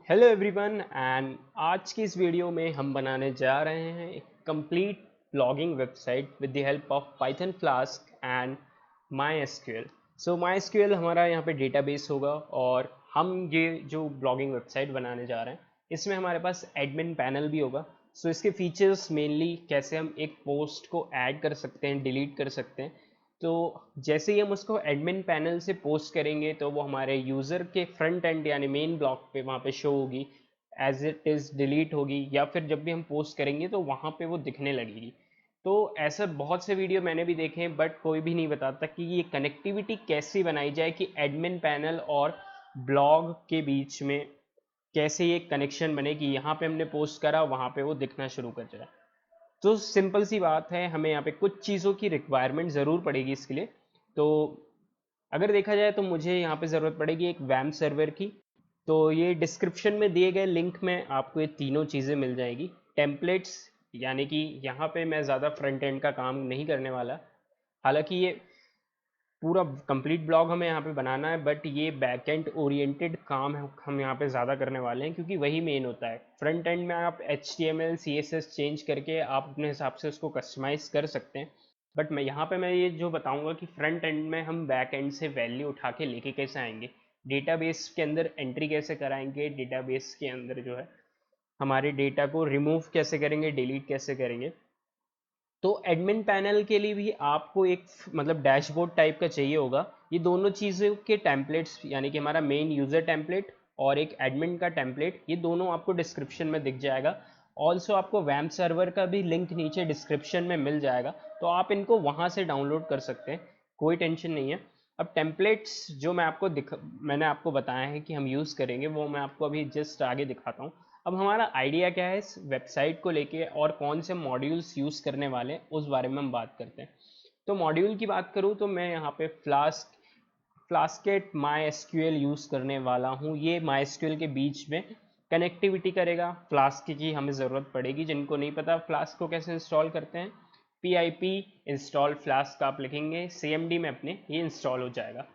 Hello everyone and आज की इस वीडियो में हम बनाने जा रहे हैं एक complete blogging website with the help of Python flask and my SQL. So my SQL हमारा यहाँ पे डेटाबेस होगा और हम ये जो ब्लॉगिंग वेबसाइट बनाने जा रहे हैं इसमें हमारे पास एडमिन पैनल भी होगा। सो इसके फीचर्स मेनली कैसे हम एक पोस्ट को ऐड कर सकते हैं, डिलीट कर सकते हैं। तो जैसे ही हम उसको एडमिन पैनल से पोस्ट करेंगे तो वो हमारे यूज़र के फ्रंट एंड यानी मेन ब्लॉक पे वहाँ पे शो होगी, एज इट इज़ डिलीट होगी, या फिर जब भी हम पोस्ट करेंगे तो वहाँ पे वो दिखने लगेगी। तो ऐसा बहुत से वीडियो मैंने भी देखे हैं बट कोई भी नहीं बताता कि ये कनेक्टिविटी कैसे बनाई जाए कि एडमिन पैनल और ब्लॉग के बीच में कैसे ये कनेक्शन बने कि यहाँ पे हमने पोस्ट करा वहाँ पे वो दिखना शुरू कर जाए। तो सिंपल सी बात है, हमें यहाँ पे कुछ चीज़ों की रिक्वायरमेंट ज़रूर पड़ेगी इसके लिए। तो अगर देखा जाए तो मुझे यहाँ पे ज़रूरत पड़ेगी एक वैम सर्वर की। तो ये डिस्क्रिप्शन में दिए गए लिंक में आपको ये तीनों चीज़ें मिल जाएगी। टेम्पलेट्स, यानी कि यहाँ पे मैं ज़्यादा फ्रंट एंड का काम नहीं करने वाला, हालांकि ये पूरा कंप्लीट ब्लॉग हमें यहाँ पे बनाना है, बट ये बैक एंड ओरिएंटेड काम है हम यहाँ पे ज़्यादा करने वाले हैं क्योंकि वही मेन होता है। फ्रंट एंड में आप HTML CSS चेंज करके आप अपने हिसाब से उसको कस्टमाइज़ कर सकते हैं, बट मैं यहाँ पे मैं ये जो बताऊँगा कि फ्रंट एंड में हम बैक एंड से वैल्यू उठा के लेके कैसे आएंगे, डेटाबेस के अंदर एंट्री कैसे कराएंगे, डेटाबेस के अंदर जो है हमारे डेटा को रिमूव कैसे करेंगे, डिलीट कैसे करेंगे। तो एडमिन पैनल के लिए भी आपको एक मतलब डैशबोर्ड टाइप का चाहिए होगा। ये दोनों चीज़ों के टेम्पलेट्स, यानी कि हमारा मेन यूज़र टेम्पलेट और एक एडमिन का टेम्पलेट, ये दोनों आपको डिस्क्रिप्शन में दिख जाएगा। ऑल्सो आपको वैम सर्वर का भी लिंक नीचे डिस्क्रिप्शन में मिल जाएगा, तो आप इनको वहाँ से डाउनलोड कर सकते हैं, कोई टेंशन नहीं है। अब टेम्पलेट्स जो मैंने आपको बताया है कि हम यूज़ करेंगे, वो मैं आपको अभी जस्ट आगे दिखाता हूँ। अब हमारा आइडिया क्या है इस वेबसाइट को लेके और कौन से मॉड्यूल्स यूज़ करने वाले हैं उस बारे में हम बात करते हैं। तो मॉड्यूल की बात करूँ तो मैं यहाँ पे फ्लास्केट माई एसक्यूएल यूज़ करने वाला हूँ। ये माई एसक्यूएल के बीच में कनेक्टिविटी करेगा। फ्लास्क की हमें ज़रूरत पड़ेगी, जिनको नहीं पता फ्लास्क को कैसे इंस्टॉल करते हैं, PIP इंस्टॉल फ्लास्क आप लिखेंगे, CMD में अपने ये इंस्टॉल हो जाएगा।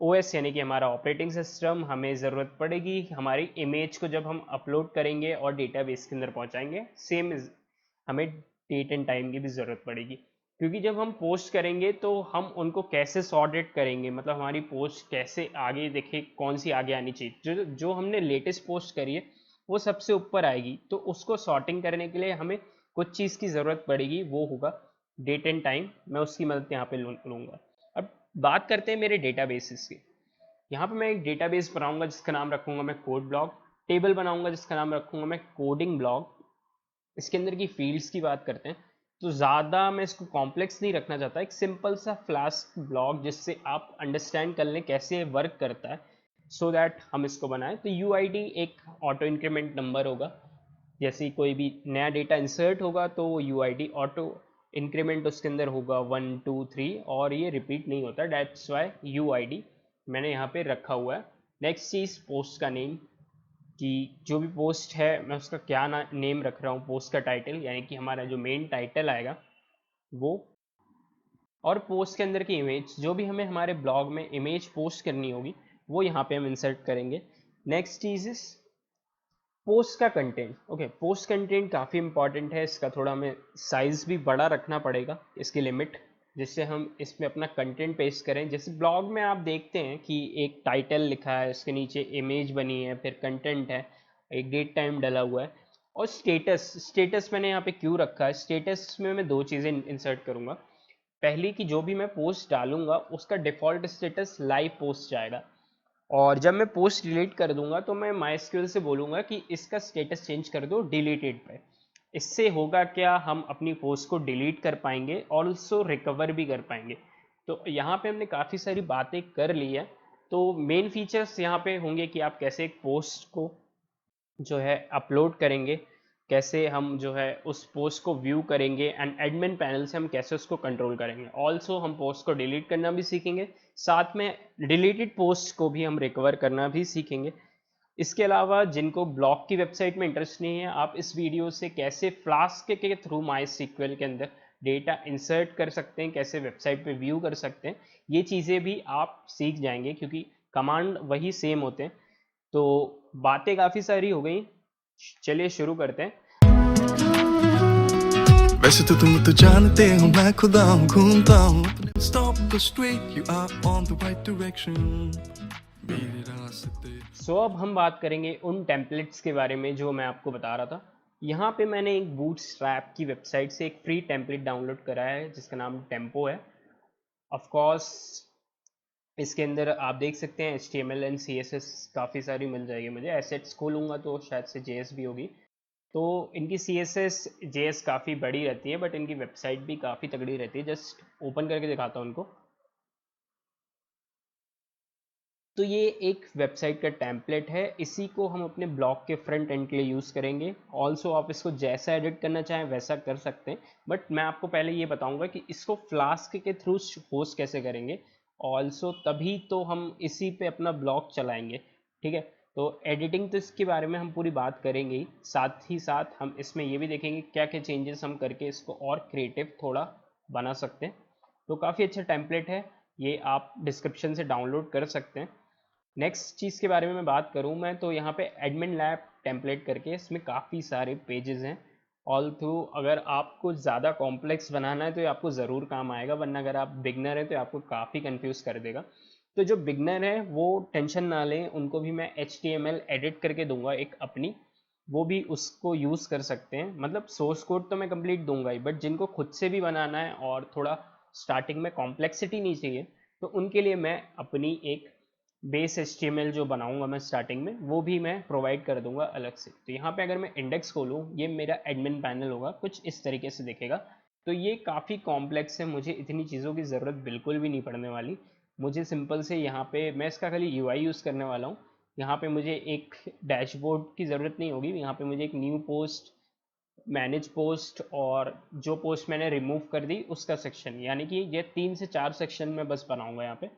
OS यानी कि हमारा ऑपरेटिंग सिस्टम, हमें ज़रूरत पड़ेगी हमारी इमेज को जब हम अपलोड करेंगे और डेटाबेस के अंदर पहुंचाएंगे। हमें डेट एंड टाइम की भी ज़रूरत पड़ेगी, क्योंकि जब हम पोस्ट करेंगे तो हम उनको कैसे सॉर्टेड करेंगे, मतलब हमारी पोस्ट कैसे आगे दिखे, कौन सी आगे आनी चाहिए। जो जो हमने लेटेस्ट पोस्ट करी है वो सबसे ऊपर आएगी, तो उसको सॉर्टिंग करने के लिए हमें कुछ चीज़ की ज़रूरत पड़ेगी, वो होगा डेट एंड टाइम। मैं उसकी मदद यहाँ पे लूँगा। अब बात करते हैं मेरे डेटाबेसेस की। यहाँ पे मैं एक डेटाबेस बनाऊंगा जिसका नाम रखूंगा मैं कोड ब्लॉग, टेबल बनाऊंगा जिसका नाम रखूंगा मैं कोडिंग ब्लॉग। इसके अंदर की फील्ड्स की बात करते हैं तो ज़्यादा मैं इसको कॉम्प्लेक्स नहीं रखना चाहता, एक सिंपल सा फ्लास्क ब्लॉग जिससे आप अंडरस्टैंड कर लें कैसे ये वर्क करता है, सो दैट हम इसको बनाएं। तो UID एक ऑटो इंक्रीमेंट नंबर होगा, जैसे ही कोई भी नया डेटा इंसर्ट होगा तो वो UID ऑटो इंक्रीमेंट उसके अंदर होगा 1 2 3, और ये रिपीट नहीं होता, डेट्स वाई UID मैंने यहाँ पे रखा हुआ है। नेक्स्ट चीज़ पोस्ट का नेम, कि जो भी पोस्ट है मैं उसका क्या नेम रख रहा हूँ, पोस्ट का टाइटल यानी कि हमारा जो मेन टाइटल आएगा वो, और पोस्ट के अंदर की इमेज, जो भी हमें हमारे ब्लॉग में इमेज पोस्ट करनी होगी वो यहाँ पे हम इंसर्ट करेंगे। नेक्स्ट चीज़ इज पोस्ट का कंटेंट। ओके, पोस्ट कंटेंट काफ़ी इंपॉर्टेंट है, इसका थोड़ा हमें साइज़ भी बड़ा रखना पड़ेगा, इसकी लिमिट, जिससे हम इसमें अपना कंटेंट पेस्ट करें। जैसे ब्लॉग में आप देखते हैं कि एक टाइटल लिखा है, उसके नीचे इमेज बनी है, फिर कंटेंट है, एक डेट टाइम डला हुआ है, और स्टेटस। स्टेटस मैंने यहाँ पे क्यों रखा है, स्टेटस में मैं दो चीज़ें इंसर्ट करूँगा। पहली कि जो भी मैं पोस्ट डालूंगा उसका डिफ़ॉल्ट स्टेटस लाइव पोस्ट जाएगा, और जब मैं पोस्ट डिलीट कर दूंगा तो मैं MySQL से बोलूँगा कि इसका स्टेटस चेंज कर दो डिलीटेड पे। इससे होगा क्या, हम अपनी पोस्ट को डिलीट कर पाएंगे और ऑल्सो रिकवर भी कर पाएंगे। तो यहाँ पे हमने काफ़ी सारी बातें कर ली है। तो मेन फीचर्स यहाँ पे होंगे कि आप कैसे एक पोस्ट को जो है अपलोड करेंगे, कैसे हम जो है उस पोस्ट को व्यू करेंगे, एंड एडमिन पैनल से हम कैसे उसको कंट्रोल करेंगे। ऑल्सो हम पोस्ट को डिलीट करना भी सीखेंगे, साथ में डिलीटेड पोस्ट को भी हम रिकवर करना भी सीखेंगे। इसके अलावा जिनको ब्लॉग की वेबसाइट में इंटरेस्ट नहीं है, आप इस वीडियो से कैसे फ्लास्क के थ्रू MySQL के अंदर डेटा इंसर्ट कर सकते हैं, कैसे वेबसाइट पे व्यू कर सकते हैं, ये चीज़ें भी आप सीख जाएंगे, क्योंकि कमांड वही सेम होते हैं। तो बातें काफ़ी सारी हो गई, चलिए शुरू करते हैं। वैसे तो तुम तो जानते हो मैं खुदा हूँ, घूमता हूँ अपने stop go straight, you are on the right direction, मेरे रास्ते। सो अब हम बात करेंगे उन टेम्पलेट्स के बारे में जो मैं आपको बता रहा था। यहाँ पे मैंने एक बूटस्ट्रैप की वेबसाइट से एक फ्री टेम्पलेट डाउनलोड करा है जिसका नाम टेम्पो है। ऑफ कोर्स इसके अंदर आप देख सकते हैं HTML एंड CSS काफ़ी सारी मिल जाएगी मुझे। एसेट्स खोलूँगा तो शायद से JS भी होगी। तो इनकी CSS JS काफ़ी बड़ी रहती है, बट इनकी वेबसाइट भी काफ़ी तगड़ी रहती है। जस्ट ओपन करके दिखाता हूँ उनको। तो ये एक वेबसाइट का टेम्पलेट है, इसी को हम अपने ब्लॉग के फ्रंट एंड के लिए यूज़ करेंगे। ऑल्सो आप इसको जैसा एडिट करना चाहें वैसा कर सकते हैं, बट मैं आपको पहले ये बताऊंगा कि इसको फ्लास्क के थ्रू होस्ट कैसे करेंगे। ऑल्सो तभी तो हम इसी पे अपना ब्लॉग चलाएंगे, ठीक है। तो एडिटिंग तो इसके बारे में हम पूरी बात करेंगे ही, साथ ही साथ हम इसमें ये भी देखेंगे क्या क्या चेंजेस हम करके इसको और क्रिएटिव थोड़ा बना सकते हैं। तो काफ़ी अच्छा टेम्पलेट है, ये आप डिस्क्रिप्शन से डाउनलोड कर सकते हैं। नेक्स्ट चीज़ के बारे में मैं बात करूं मैं तो यहाँ पे एडमिन लैब टेम्पलेट करके इसमें काफ़ी सारे पेजेस हैं। ऑल थ्रू अगर आपको ज़्यादा कॉम्प्लेक्स बनाना है तो ये आपको ज़रूर काम आएगा, वरना अगर आप बिगनर हैं तो ये आपको काफ़ी कंफ्यूज कर देगा। तो जो बिगनर है वो टेंशन ना लें, उनको भी मैं HTML एडिट करके दूंगा एक अपनी, वो भी उसको यूज़ कर सकते हैं। मतलब सोर्स कोड तो मैं कंप्लीट दूंगा ही, बट जिनको खुद से भी बनाना है और थोड़ा स्टार्टिंग में कॉम्प्लेक्सिटी नहीं चाहिए तो उनके लिए मैं अपनी एक बेस HTML जो बनाऊंगा मैं स्टार्टिंग में, वो भी मैं प्रोवाइड कर दूंगा अलग से। तो यहाँ पे अगर मैं इंडेक्स खोलूँ, ये मेरा एडमिन पैनल होगा, कुछ इस तरीके से दिखेगा। तो ये काफ़ी कॉम्प्लेक्स है, मुझे इतनी चीज़ों की ज़रूरत बिल्कुल भी नहीं पड़ने वाली। मुझे सिंपल से यहाँ पे मैं इसका खाली UI यूज़ करने वाला हूँ। यहाँ पे मुझे एक डैशबोर्ड की ज़रूरत नहीं होगी, यहाँ पे मुझे एक न्यू पोस्ट, मैनेज पोस्ट और जो पोस्ट मैंने रिमूव कर दी उसका सेक्शन, यानी कि ये 3 से 4 सेक्शन में बस बनाऊंगा यहाँ पे,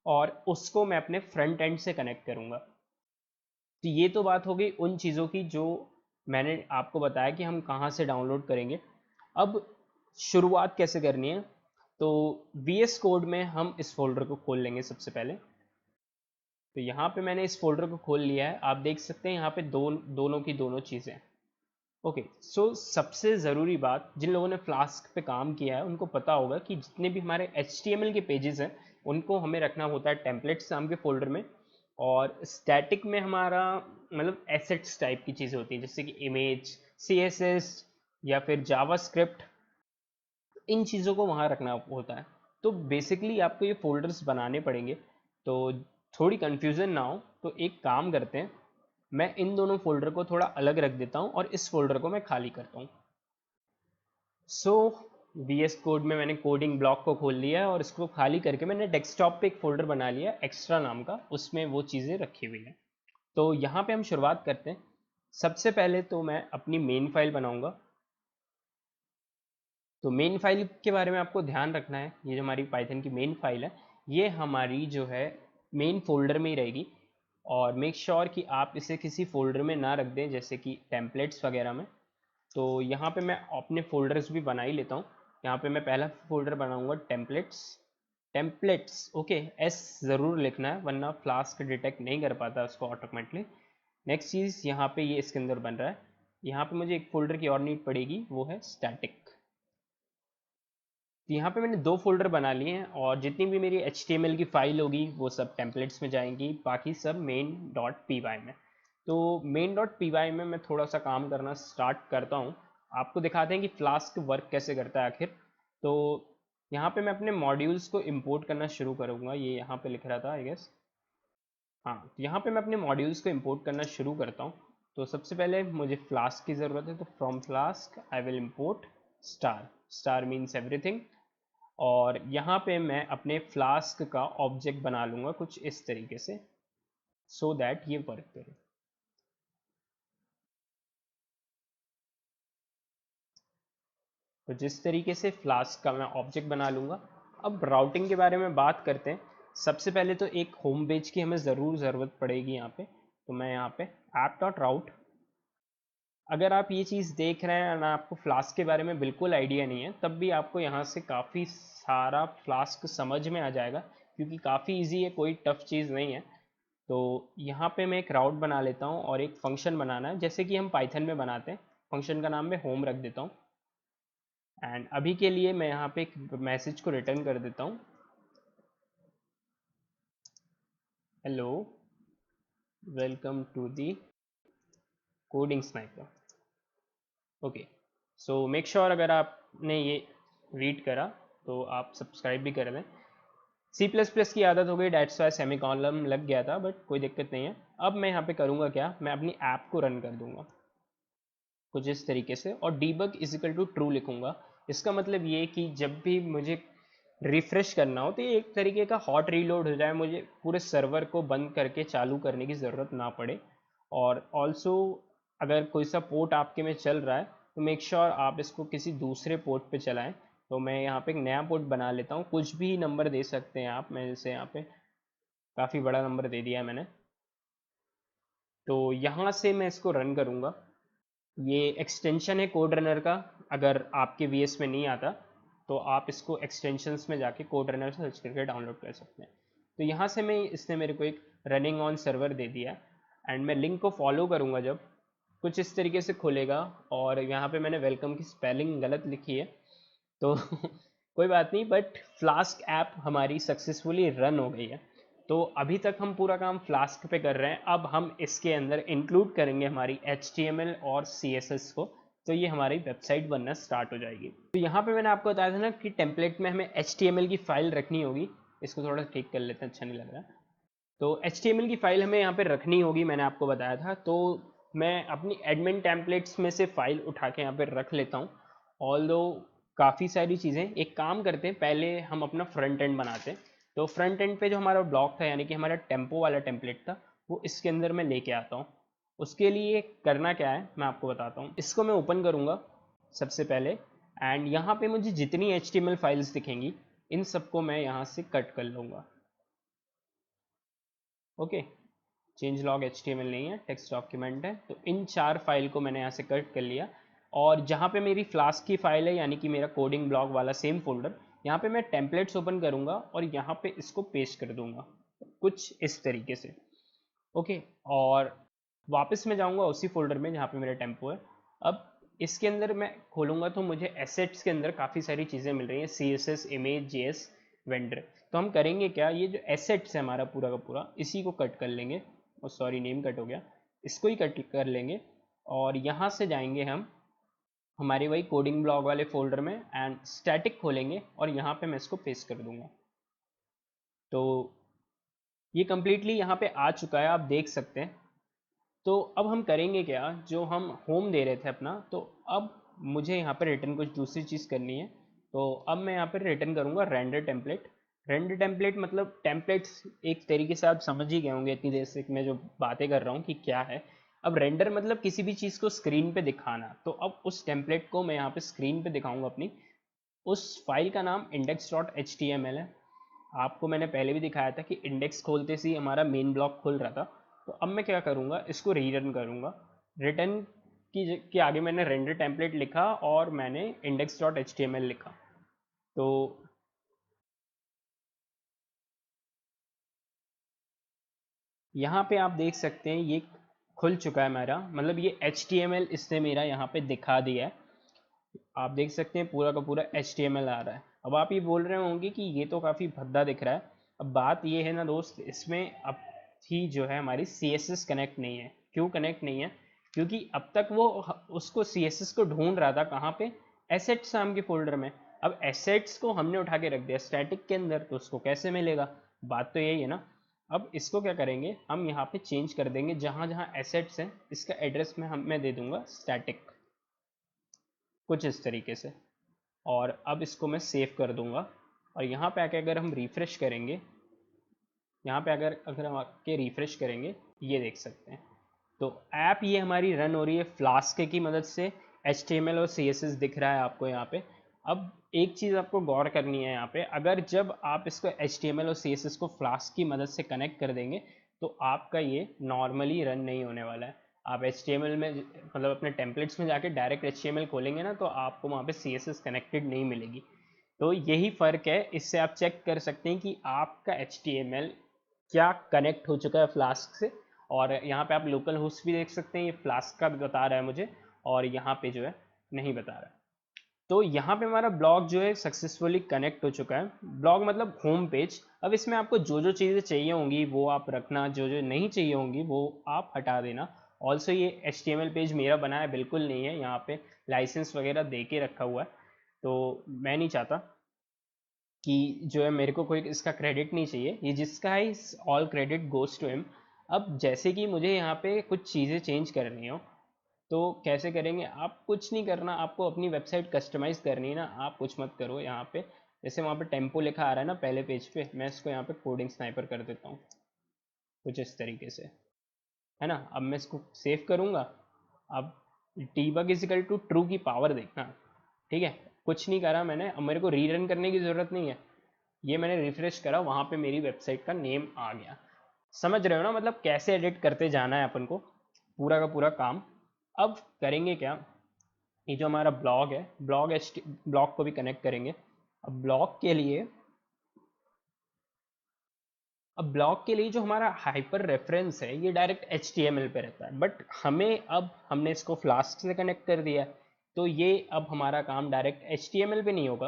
और उसको मैं अपने फ्रंट एंड से कनेक्ट करूंगा। तो ये तो बात हो गई उन चीज़ों की जो मैंने आपको बताया कि हम कहाँ से डाउनलोड करेंगे। अब शुरुआत कैसे करनी है, तो VS कोड में हम इस फोल्डर को खोल लेंगे सबसे पहले। तो यहाँ पे मैंने इस फोल्डर को खोल लिया है, आप देख सकते हैं यहाँ पे दोनों की दोनों चीज़ें। ओके, सो सबसे ज़रूरी बात, जिन लोगों ने फ्लास्क पे काम किया है उनको पता होगा कि जितने भी हमारे HTML के पेजेस हैं उनको हमें रखना होता है टेम्पलेट्स नाम के फोल्डर में। और स्टैटिक में हमारा मतलब एसेट्स टाइप की चीज़ें होती हैं, जैसे कि इमेज, CSS या फिर जावास्क्रिप्ट, इन चीज़ों को वहाँ रखना होता है। तो बेसिकली आपको ये फोल्डर्स बनाने पड़ेंगे। तो थोड़ी कन्फ्यूज़न ना हो तो एक काम करते हैं, मैं इन दोनों फोल्डर को थोड़ा अलग रख देता हूँ और इस फोल्डर को मैं खाली करता हूँ। सो VS कोड में मैंने कोडिंग ब्लॉक को खोल लिया है और इसको खाली करके मैंने डेस्कटॉप पे एक फोल्डर बना लिया एक्स्ट्रा नाम का, उसमें वो चीज़ें रखी हुई हैं। तो यहाँ पे हम शुरुआत करते हैं। सबसे पहले तो मैं अपनी मेन फाइल बनाऊंगा। तो मेन फाइल के बारे में आपको ध्यान रखना है, ये जो हमारी पाइथन की मेन फाइल है ये हमारी जो है मेन फोल्डर में ही रहेगी। और मेक श्योर कि आप इसे किसी फोल्डर में ना रख दें, जैसे कि टेम्पलेट्स वगैरह में। तो यहाँ पे मैं अपने फोल्डर्स भी बना ही लेता हूँ। यहाँ पे मैं पहला फोल्डर बनाऊंगा टेम्पलेट्स। टेम्पलेट्स ओके, S ज़रूर लिखना है वरना फ्लास्क डिटेक्ट नहीं कर पाता उसको ऑटोमेटिकली। नेक्स्ट चीज़ यहाँ पे ये इसके अंदर बन रहा है। यहाँ पे मुझे एक फोल्डर की और नीड पड़ेगी, वो है स्टैटिक। तो यहाँ पे मैंने 2 फोल्डर बना लिए हैं और जितनी भी मेरी HTML की फाइल होगी वो सब टेम्पलेट्स में जाएंगी, बाकी सब main.py में। तो main.py में मैं थोड़ा सा काम करना स्टार्ट करता हूँ, आपको दिखाते हैं कि फ्लास्क वर्क कैसे करता है आखिर। तो यहाँ पे मैं अपने मॉड्यूल्स को इंपोर्ट करना शुरू करूँगा, ये यहाँ पे लिख रहा था आई गेस। हाँ, तो यहाँ पे मैं अपने मॉड्यूल्स को इंपोर्ट करना शुरू करता हूँ। तो सबसे पहले मुझे फ्लास्क की ज़रूरत है, तो from flask I will import star. Star means everything. और यहाँ पे मैं अपने फ्लास्क का ऑब्जेक्ट बना लूँगा कुछ इस तरीके से, सो दैट ये वर्क करे। तो जिस तरीके से फ्लास्क का मैं ऑब्जेक्ट बना लूँगा। अब राउटिंग के बारे में बात करते हैं। सबसे पहले तो एक होम पेज की हमें ज़रूरत पड़ेगी यहाँ पे। तो मैं यहाँ पे app.route, अगर आप ये चीज़ देख रहे हैं ना, आपको फ्लास्क के बारे में बिल्कुल आइडिया नहीं है, तब भी आपको यहाँ से काफ़ी सारा फ्लास्क समझ में आ जाएगा, क्योंकि काफ़ी इजी है, कोई टफ चीज़ नहीं है। तो यहाँ पे मैं एक राउट बना लेता हूँ और एक फंक्शन बनाना है जैसे कि हम पाइथन में बनाते हैं। फंक्शन का नाम मैं होम रख देता हूँ एंड अभी के लिए मैं यहाँ पे एक मैसेज को रिटर्न कर देता हूँ, hello welcome to the coding sniper. Okay, so make sure अगर आपने ये रीड करा तो आप सब्सक्राइब भी कर दें। सी प्लस प्लस की आदत हो गई, डेट्स वाई सेमी कॉलम लग गया था, बट कोई दिक्कत नहीं है। अब मैं यहाँ पे करूँगा क्या, मैं अपनी ऐप को रन कर दूंगा कुछ इस तरीके से और debug is equal to true लिखूंगा। इसका मतलब ये कि जब भी मुझे रिफ्रेश करना हो तो ये एक तरीके का हॉट रीलोड हो जाए, मुझे पूरे सर्वर को बंद करके चालू करने की ज़रूरत ना पड़े। और ऑल्सो अगर कोई सा पोर्ट आपके में चल रहा है तो मेक श्योर आप इसको किसी दूसरे पोर्ट पे चलाएं। तो मैं यहाँ पे एक नया पोर्ट बना लेता हूँ, कुछ भी नंबर दे सकते हैं आप, मैं जैसे यहाँ पे काफ़ी बड़ा नंबर दे दिया है मैंने। तो यहाँ से मैं इसको रन करूँगा। ये एक्सटेंशन है कोड रनर का, अगर आपके वीएस में नहीं आता तो आप इसको एक्सटेंशंस में जाके कोड रनर सर्च करके डाउनलोड कर सकते हैं। तो यहाँ से मैं इसने मेरे को एक रनिंग ऑन सर्वर दे दिया एंड मैं लिंक को फॉलो करूँगा जब कुछ इस तरीके से खुलेगा। और यहाँ पे मैंने वेलकम की स्पेलिंग गलत लिखी है तो कोई बात नहीं, बट फ्लास्क ऐप हमारी सक्सेसफुली रन हो गई है। तो अभी तक हम पूरा काम फ्लास्क पे कर रहे हैं, अब हम इसके अंदर इंक्लूड करेंगे हमारी HTML और CSS को, तो ये हमारी वेबसाइट बनना स्टार्ट हो जाएगी। तो यहाँ पे मैंने आपको बताया था ना कि टेम्पलेट में हमें HTML की फाइल रखनी होगी। इसको थोड़ा ठीक कर लेते हैं, अच्छा नहीं लग रहा। तो HTML की फाइल हमें यहाँ पे रखनी होगी, मैंने आपको बताया था। तो मैं अपनी एडमिन टेम्पलेट्स में से फाइल उठा के यहाँ पे रख लेता हूँ। ऑल्दो काफ़ी सारी चीज़ें, एक काम करते हैं, पहले हम अपना फ्रंट एंड बनाते हैं। तो फ्रंट एंड पे जो हमारा ब्लॉक था, यानी कि हमारा टेम्पो वाला टेम्पलेट था, वो इसके अंदर मैं लेके आता हूँ। उसके लिए करना क्या है मैं आपको बताता हूँ। इसको मैं ओपन करूँगा सबसे पहले एंड यहाँ पे मुझे जितनी HTML फाइल्स दिखेंगी इन सबको मैं यहाँ से कट कर लूँगा। ओके, चेंज लॉग HTML नहीं है, टेक्स्ट डॉक्यूमेंट है। तो इन 4 फाइल को मैंने यहाँ से कट कर लिया और जहाँ पे मेरी फ्लास्क की फाइल है, यानी कि मेरा कोडिंग ब्लॉग वाला सेम फोल्डर, यहाँ पे मैं टेम्पलेट्स ओपन करूँगा और यहाँ पे इसको पेस्ट कर दूंगा कुछ इस तरीके से। ओके, और वापस मैं जाऊँगा उसी फोल्डर में जहाँ पे मेरा टेम्पो है। अब इसके अंदर मैं खोलूँगा तो मुझे एसेट्स के अंदर काफ़ी सारी चीज़ें मिल रही हैं, CSS, इमेज, JS, वेंडर। तो हम करेंगे क्या, ये जो एसेट्स है हमारा पूरा का पूरा, इसी को कट कर लेंगे। और सॉरी, नेम कट हो गया, इसको ही कट कर लेंगे और यहाँ से जाएंगे हम हमारे वही कोडिंग ब्लॉग वाले फोल्डर में एंड स्टैटिक खोलेंगे और यहाँ पे मैं इसको पेस्ट कर दूंगा। तो ये कंप्लीटली यहाँ पे आ चुका है, आप देख सकते हैं। तो अब हम करेंगे क्या, जो हम होम दे रहे थे अपना, तो अब मुझे यहाँ पर रिटर्न कुछ दूसरी चीज़ करनी है। तो अब मैं यहाँ पर रिटर्न करूँगा रेंडर टेम्पलेट। रेंडर टेम्पलेट मतलब टेम्पलेट्स, एक तरीके से आप समझ ही गए होंगे इतनी देर से मैं जो बातें कर रहा हूँ कि क्या है। अब रेंडर मतलब किसी भी चीज़ को स्क्रीन पे दिखाना। तो अब उस टेम्पलेट को मैं यहाँ पे स्क्रीन पे दिखाऊंगा अपनी। उस फाइल का नाम index.html है। आपको मैंने पहले भी दिखाया था कि इंडेक्स खोलते से ही हमारा मेन ब्लॉक खुल रहा था। तो अब मैं क्या करूँगा, इसको रीरन करूँगा। रिटर्न के आगे मैंने रेंडर टेम्पलेट लिखा और मैंने index.html लिखा। तो यहाँ पे आप देख सकते हैं ये खुल चुका है मेरा, मतलब ये HTML इसने मेरा यहाँ पे दिखा दिया है। आप देख सकते हैं पूरा का पूरा HTML आ रहा है। अब आप ये बोल रहे होंगे कि ये तो काफ़ी भद्दा दिख रहा है। अब बात ये है ना दोस्त, इसमें अब ही जो है हमारी CSS कनेक्ट नहीं है। क्यों कनेक्ट नहीं है, क्योंकि अब तक वो उसको CSS को ढूंढ रहा था कहाँ पे, एसेट्स नाम के फोल्डर में। अब एसेट्स को हमने उठा के रख दिया स्टैटिक के अंदर, तो उसको कैसे मिलेगा। बात तो यही है ना। अब इसको क्या करेंगे, हम यहाँ पे चेंज कर देंगे, जहाँ जहाँ एसेट्स हैं इसका एड्रेस मैं दे दूंगा स्टैटिक, कुछ इस तरीके से। और अब इसको मैं सेव कर दूंगा और यहाँ पे आके अगर हम रिफ़्रेश करेंगे, यहाँ पे अगर अगर हम आके रिफ़्रेश करेंगे, ये देख सकते हैं। तो ऐप ये हमारी रन हो रही है फ्लास्क की मदद से। HTML और CSS दिख रहा है आपको यहाँ पे। अब एक चीज़ आपको गौर करनी है यहाँ पे, अगर जब आप इसको HTML और CSS को फ्लास्क की मदद से कनेक्ट कर देंगे तो आपका ये नॉर्मली रन नहीं होने वाला है। आप HTML में मतलब अपने टेम्पलेट्स में जाके डायरेक्ट HTML खोलेंगे ना, तो आपको वहाँ पे CSS कनेक्टेड नहीं मिलेगी। तो यही फ़र्क है, इससे आप चेक कर सकते हैं कि आपका HTML क्या कनेक्ट हो चुका है फ्लास्क से। और यहाँ पे आप लोकल होस्ट भी देख सकते हैं, ये फ्लास्क का भी बता रहा है मुझे, और यहाँ पे जो है नहीं बता रहा है। तो यहाँ पे हमारा ब्लॉग जो है सक्सेसफुली कनेक्ट हो चुका है। ब्लॉग मतलब होम पेज। अब इसमें आपको जो जो चीज़ें चाहिए होंगी वो आप रखना, जो जो नहीं चाहिए होंगी वो आप हटा देना। ऑल्सो ये HTML पेज मेरा बना है बिल्कुल नहीं है, यहाँ पे लाइसेंस वगैरह दे के रखा हुआ है, तो मैं नहीं चाहता कि जो है मेरे को कोई इसका क्रेडिट नहीं चाहिए, ये जिसका है all credit goes to him. अब जैसे कि मुझे यहाँ पे कुछ चीज़ें चेंज करनी हो तो कैसे करेंगे, आप कुछ नहीं करना, आपको अपनी वेबसाइट कस्टमाइज करनी है ना, आप कुछ मत करो। यहाँ पे जैसे वहाँ पे टेम्पो लिखा आ रहा है ना पहले पेज पे, मैं इसको यहाँ पे कोडिंग स्नाइपर कर देता हूँ कुछ इस तरीके से, है ना। अब मैं इसको सेव करूँगा। अब debug is equal to true की पावर देखना, ठीक है। कुछ नहीं करा मैंने, अब मेरे को रीरन करने की ज़रूरत नहीं है। ये मैंने रिफ्रेश करा, वहाँ पे मेरी वेबसाइट का नेम आ गया। समझ रहे हो ना, मतलब कैसे एडिट करते जाना है अपन को पूरा का पूरा काम। अब करेंगे क्या, ये जो हमारा ब्लॉग है, ब्लॉग को भी कनेक्ट करेंगे। अब ब्लॉग के लिए जो हमारा हाइपर रेफरेंस है ये डायरेक्ट HTML पे रहता है, बट हमने इसको फ्लास्क से कनेक्ट कर दिया है, तो ये अब हमारा काम डायरेक्ट HTML पे नहीं होगा।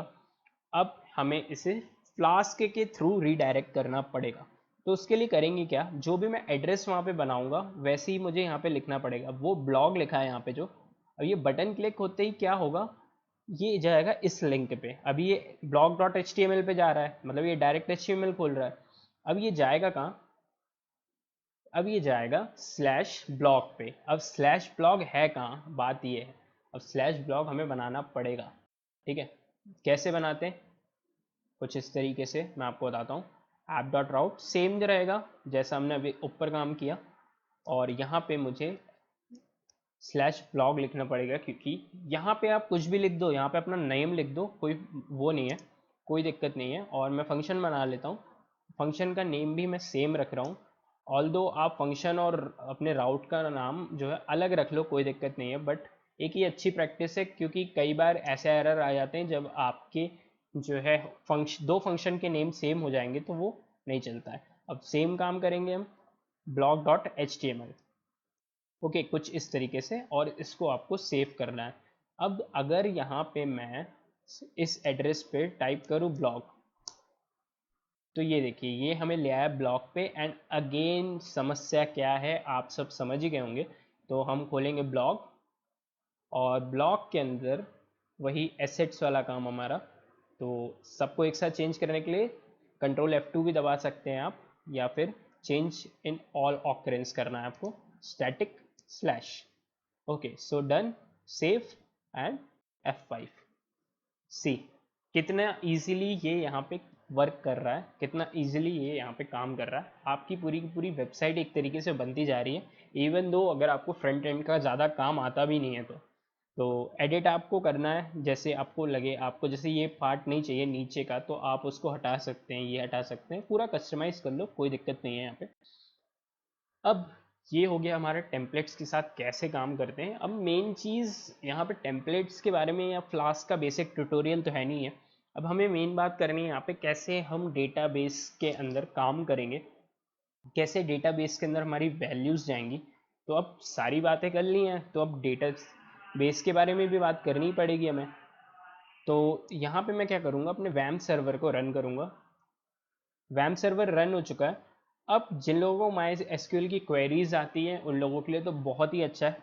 अब हमें इसे फ्लास्क के थ्रू रीडायरेक्ट करना पड़ेगा। तो उसके लिए करेंगे क्या, जो भी मैं एड्रेस वहाँ पे बनाऊंगा वैसे ही मुझे यहाँ पे लिखना पड़ेगा। वो ब्लॉग लिखा है यहाँ पे जो, अब ये बटन क्लिक होते ही क्या होगा, ये जाएगा इस लिंक पे। अभी ये blog.html पे जा रहा है, मतलब ये डायरेक्ट HTML खोल रहा है। अब ये जाएगा कहाँ, अब ये जाएगा स्लैश ब्लॉग पे। अब स्लैश ब्लॉग है कहाँ, बात ये है, अब स्लैश ब्लॉग हमें बनाना पड़ेगा, ठीक है। कैसे बनाते हैं, कुछ इस तरीके से मैं आपको बताता हूँ। ऐप डॉट राउट सेम रहेगा जैसा हमने अभी ऊपर काम किया, और यहाँ पे मुझे स्लैश ब्लॉग लिखना पड़ेगा, क्योंकि यहाँ पे आप कुछ भी लिख दो, यहाँ पे अपना नेम लिख दो, कोई वो नहीं है, कोई दिक्कत नहीं है। और मैं फंक्शन बना लेता हूँ, फंक्शन का नेम भी मैं सेम रख रहा हूँ। ऑल दो आप फंक्शन और अपने राउट का नाम जो है अलग रख लो, कोई दिक्कत नहीं है, बट एक ही अच्छी प्रैक्टिस है, क्योंकि कई बार ऐसे एरर आ जाते हैं जब आपके जो है दो फंक्शन के नेम सेम हो जाएंगे तो वो नहीं चलता है। अब सेम काम करेंगे हम blog.html, ओके, कुछ इस तरीके से, और इसको आपको सेव करना है। अब अगर यहाँ पे मैं इस एड्रेस पे टाइप करूँ ब्लॉग, तो ये देखिए ये हमें ले आया ब्लॉग पे। एंड अगेन समस्या क्या है आप सब समझ ही गए होंगे। तो हम खोलेंगे ब्लॉग, और ब्लॉग के अंदर वही एसेट्स वाला काम हमारा। तो सबको एक साथ चेंज करने के लिए कंट्रोल F2 भी दबा सकते हैं आप, या फिर चेंज इन ऑल ऑकरेंस करना है आपको, static slash. Okay, so done, save and F5। सी कितना इजीली ये यहाँ पे वर्क कर रहा है, कितना इजीली ये यहाँ पे काम कर रहा है। आपकी पूरी की पूरी वेबसाइट एक तरीके से बनती जा रही है, इवन दो अगर आपको फ्रंट एंड का ज़्यादा काम आता भी नहीं है तो एडिट आपको करना है जैसे आपको लगे। आपको जैसे ये पार्ट नहीं चाहिए नीचे का, तो आप उसको हटा सकते हैं, ये हटा सकते हैं, पूरा कस्टमाइज कर लो, कोई दिक्कत नहीं है यहाँ पे। अब ये हो गया हमारे टेम्पलेट्स के साथ कैसे काम करते हैं। अब मेन चीज़ यहाँ पे टेम्पलेट्स के बारे में या फ्लास्क का बेसिक ट्यूटोरियल तो है नहीं है। अब हमें मेन बात करनी है यहाँ पे कैसे हम डेटाबेस के अंदर काम करेंगे, कैसे डेटाबेस के अंदर हमारी वैल्यूज़ जाएंगी। तो अब सारी बातें कर ली हैं, तो अब डेटा बेस के बारे में भी बात करनी ही पड़ेगी हमें। तो यहाँ पे मैं क्या करूँगा, अपने वैम सर्वर को रन करूँगा। वैम सर्वर रन हो चुका है। अब जिन लोगों को माई एसक्यूएल की क्वेरीज आती हैं उन लोगों के लिए तो बहुत ही अच्छा है,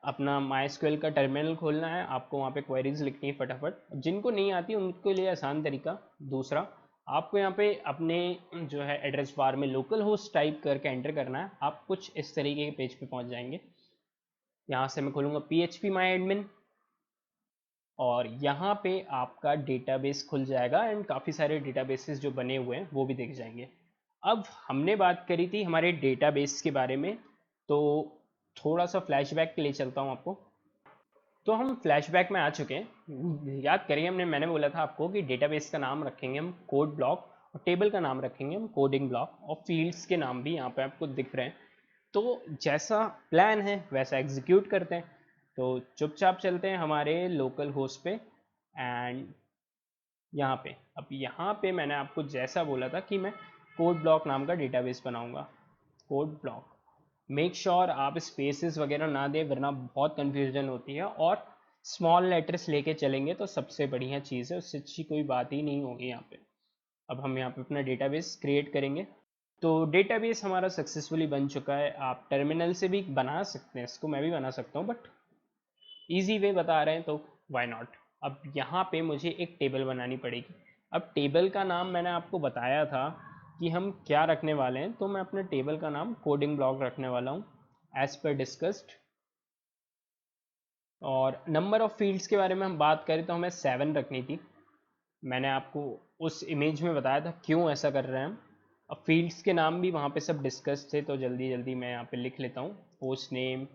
अपना माई एसक्यूएल का टर्मिनल खोलना है, आपको वहाँ पे क्वेरीज लिखनी है फटाफट। जिनको नहीं आती उनके लिए आसान तरीका दूसरा, आपको यहाँ पे अपने जो है एड्रेस बार में लोकल होस्ट टाइप करके एंटर करना है। आप कुछ इस तरीके के पेज पे पहुँच जाएंगे। यहाँ से मैं खोलूँगा PHP माई एडमिन, और यहाँ पे आपका डेटाबेस खुल जाएगा, एंड काफ़ी सारे डेटाबेसेस जो बने हुए हैं वो भी दिख जाएंगे। अब हमने बात करी थी हमारे डेटाबेस के बारे में, तो थोड़ा सा फ्लैशबैक के लिए चलता हूँ आपको। तो हम फ्लैशबैक में आ चुके हैं। याद करिए मैंने बोला था आपको कि डेटाबेस का नाम रखेंगे हम कोड ब्लॉक, और टेबल का नाम रखेंगे हम कोडिंग ब्लॉक, और फील्ड्स के नाम भी यहाँ पे आपको दिख रहे हैं। तो जैसा प्लान है वैसा एग्जीक्यूट करते हैं। तो चुपचाप चलते हैं हमारे लोकल होस्ट पे, एंड यहाँ पे, अब यहाँ पे मैंने आपको जैसा बोला था कि मैं कोड ब्लॉक नाम का डेटाबेस बनाऊंगा। कोड ब्लॉक, मेक श्योर आप स्पेसेस वगैरह ना दें वरना बहुत कन्फ्यूजन होती है, और स्मॉल लेटर्स लेके चलेंगे तो सबसे बढ़िया चीज़ है, उससे अच्छी कोई बात ही नहीं होगी यहाँ पे। अब हम यहाँ पे अपना डेटाबेस क्रिएट करेंगे। तो डेटाबेस हमारा सक्सेसफुली बन चुका है। आप टर्मिनल से भी बना सकते हैं इसको, मैं भी बना सकता हूँ, बट इजी वे बता रहे हैं तो वाई नॉट। अब यहाँ पे मुझे एक टेबल बनानी पड़ेगी। अब टेबल का नाम मैंने आपको बताया था कि हम क्या रखने वाले हैं, तो मैं अपने टेबल का नाम कोडिंग ब्लॉक रखने वाला हूँ एज पर डिस्कस्ड। और नंबर ऑफ फील्ड्स के बारे में हम बात करें तो हमें 7 रखनी थी। मैंने आपको उस इमेज में बताया था क्यों ऐसा कर रहे हैं हम। अब फील्ड्स के नाम भी वहाँ पे सब डिस्कस थे, तो जल्दी जल्दी मैं यहाँ पे लिख लेता हूँ। पोस्ट नेम,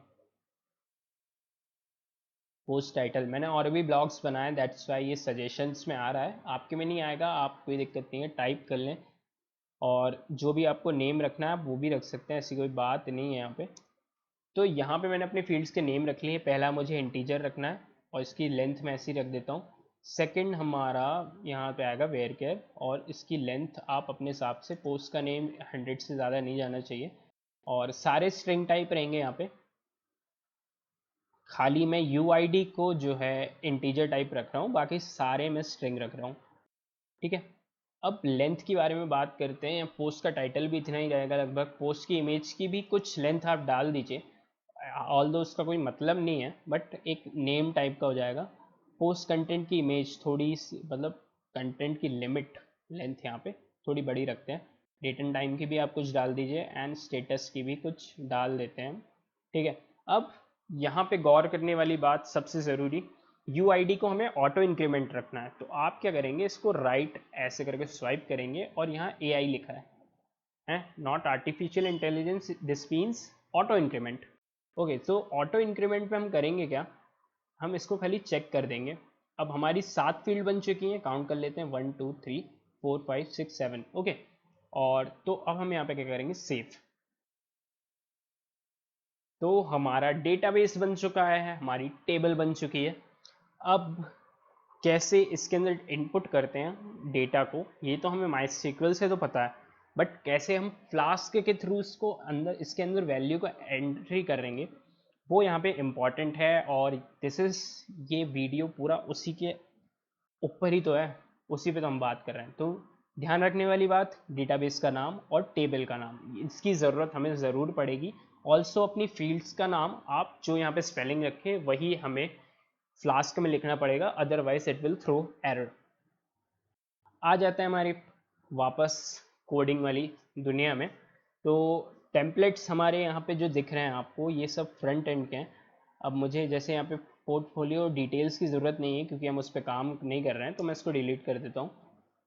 पोस्ट टाइटल, मैंने और भी ब्लॉग्स बनाए, दैट्स वाई ये सजेशंस में आ रहा है, आपके में नहीं आएगा, आप कोई दिक्कत नहीं है, टाइप कर लें। और जो भी आपको नेम रखना है आप वो भी रख सकते हैं, ऐसी कोई बात नहीं है यहाँ पे। तो यहाँ पे मैंने अपने फील्ड्स के नेम रख लिए। पहला मुझे इंटीजर रखना है और इसकी लेंथ मैं ऐसी रख देता हूँ। सेकंड हमारा यहाँ पे आएगा वेयर केयर, और इसकी लेंथ आप अपने हिसाब से, पोस्ट का नेम 100 से ज़्यादा नहीं जाना चाहिए। और सारे स्ट्रिंग टाइप रहेंगे यहाँ पे, खाली मैं यूआईडी को जो है इंटीजर टाइप रख रहा हूँ, बाकी सारे मैं स्ट्रिंग रख रहा हूँ। ठीक है। अब लेंथ के बारे में बात करते हैं। पोस्ट का टाइटल भी इतना ही रहेगा लगभग, पोस्ट की इमेज की भी कुछ लेंथ आप डाल दीजिए, ऑल दो उसका कोई मतलब नहीं है, बट एक नेम टाइप का हो जाएगा। पोस्ट कंटेंट की इमेज थोड़ी सी, मतलब कंटेंट की लिमिट लेंथ यहाँ पे थोड़ी बड़ी रखते हैं। डेट एंड टाइम की भी आप कुछ डाल दीजिए, एंड स्टेटस की भी कुछ डाल देते हैं। ठीक है। अब यहाँ पे गौर करने वाली बात सबसे ज़रूरी, यूआईडी को हमें ऑटो इंक्रीमेंट रखना है। तो आप क्या करेंगे, इसको राइट ऐसे करके स्वाइप करेंगे और यहाँ एआई लिखा है not artificial intelligence, this means auto increment. Okay, तो ऑटो इंक्रीमेंट पे हम करेंगे क्या, हम इसको खाली चेक कर देंगे। अब हमारी 7 फील्ड बन चुकी हैं, काउंट कर लेते हैं, 1 2 3 4 5 6 7। ओके, और तो अब हम यहाँ पे क्या करेंगे, सेव। तो हमारा डेटाबेस बन चुका है, हमारी टेबल बन चुकी है। अब कैसे इसके अंदर इनपुट करते हैं डेटा को, ये तो हमें माइस्क्ल से तो पता है, बट कैसे हम फ्लास्क के थ्रू इसको अंदर, इसके अंदर वैल्यू को एंट्री करेंगे, वो यहाँ पे इम्पॉर्टेंट है। और दिस इज़, ये वीडियो पूरा उसी के ऊपर ही तो है, उसी पे तो हम बात कर रहे हैं। तो ध्यान रखने वाली बात, डेटाबेस का नाम और टेबल का नाम, इसकी ज़रूरत हमें ज़रूर पड़ेगी। ऑल्सो अपनी फील्ड्स का नाम आप जो यहाँ पे स्पेलिंग रखें वही हमें फ्लास्क में लिखना पड़ेगा, otherwise it will throw error. आ जाते हैं हमारे वापस कोडिंग वाली दुनिया में। तो टेम्पलेट्स हमारे यहाँ पे जो दिख रहे हैं आपको, ये सब फ्रंट एंड के हैं। अब मुझे जैसे यहाँ पे पोर्टफोलियो डिटेल्स की ज़रूरत नहीं है क्योंकि हम उस पर काम नहीं कर रहे हैं, तो मैं इसको डिलीट कर देता हूँ।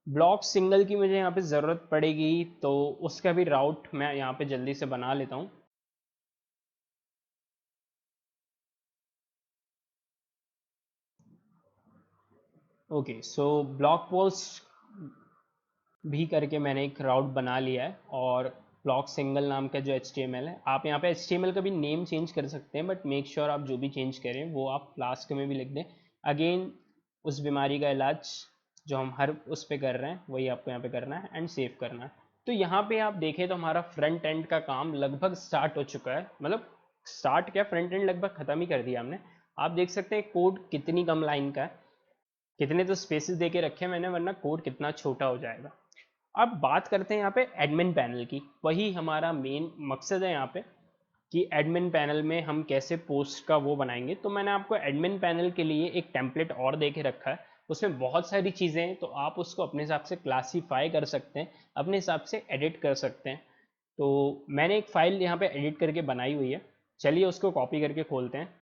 ब्लॉक सिंगल की मुझे यहाँ पे ज़रूरत पड़ेगी, तो उसका भी राउट मैं यहाँ पे जल्दी से बना लेता हूँ। ओके, सो ब्लॉक पोस्ट भी करके मैंने एक राउट बना लिया है, और ब्लॉक सिंगल नाम का जो HTML है, आप यहाँ पे HTML का भी नेम चेंज कर सकते हैं, बट मेक श्योर आप जो भी चेंज करें वो आप फ्लास्क में भी लिख दें। अगेन उस बीमारी का इलाज जो हम हर उस पर कर रहे हैं वही आपको यहाँ पे करना है, एंड सेव करना है। तो यहाँ पे आप देखें तो हमारा फ्रंट एंड का काम लगभग स्टार्ट हो चुका है, मतलब स्टार्ट क्या, फ्रंट एंड लगभग ख़त्म ही कर दिया हमने। आप देख सकते हैं कोड कितनी कम लाइन का है, कितने तो स्पेसेस दे के रखे हैं मैंने, वरना कोड कितना छोटा हो जाएगा। अब बात करते हैं यहाँ पे एडमिन पैनल की, वही हमारा मेन मकसद है यहाँ पे कि एडमिन पैनल में हम कैसे पोस्ट का वो बनाएंगे। तो मैंने आपको एडमिन पैनल के लिए एक टेम्पलेट और दे के रखा है, उसमें बहुत सारी चीज़ें हैं, तो आप उसको अपने हिसाब से क्लासीफाई कर सकते हैं, अपने हिसाब से एडिट कर सकते हैं। तो मैंने एक फ़ाइल यहाँ पे एडिट करके बनाई हुई है, चलिए उसको कॉपी करके खोलते हैं।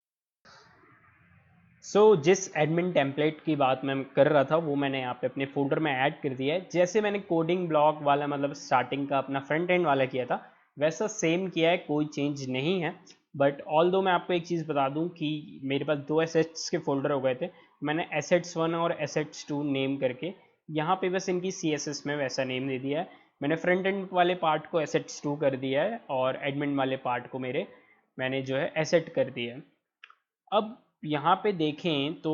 जिस एडमिन टेम्पलेट की बात मैं कर रहा था वो मैंने यहाँ पे अपने फोल्डर में ऐड कर दिया है। जैसे मैंने कोडिंग ब्लॉक वाला, मतलब स्टार्टिंग का अपना फ्रंट एंड वाला किया था, वैसा सेम किया है, कोई चेंज नहीं है। बट ऑल दो मैं आपको एक चीज़ बता दूं कि मेरे पास 2 एसेट्स के फोल्डर हो गए थे, मैंने assets1 और assets2 नेम करके यहाँ पे बस इनकी CSS में वैसा नेम दे दिया है। मैंने फ्रंट एंड वाले पार्ट को assets2 कर दिया है, और एडमिन वाले पार्ट को मैंने जो है asset कर दिया है। अब यहाँ पे देखें तो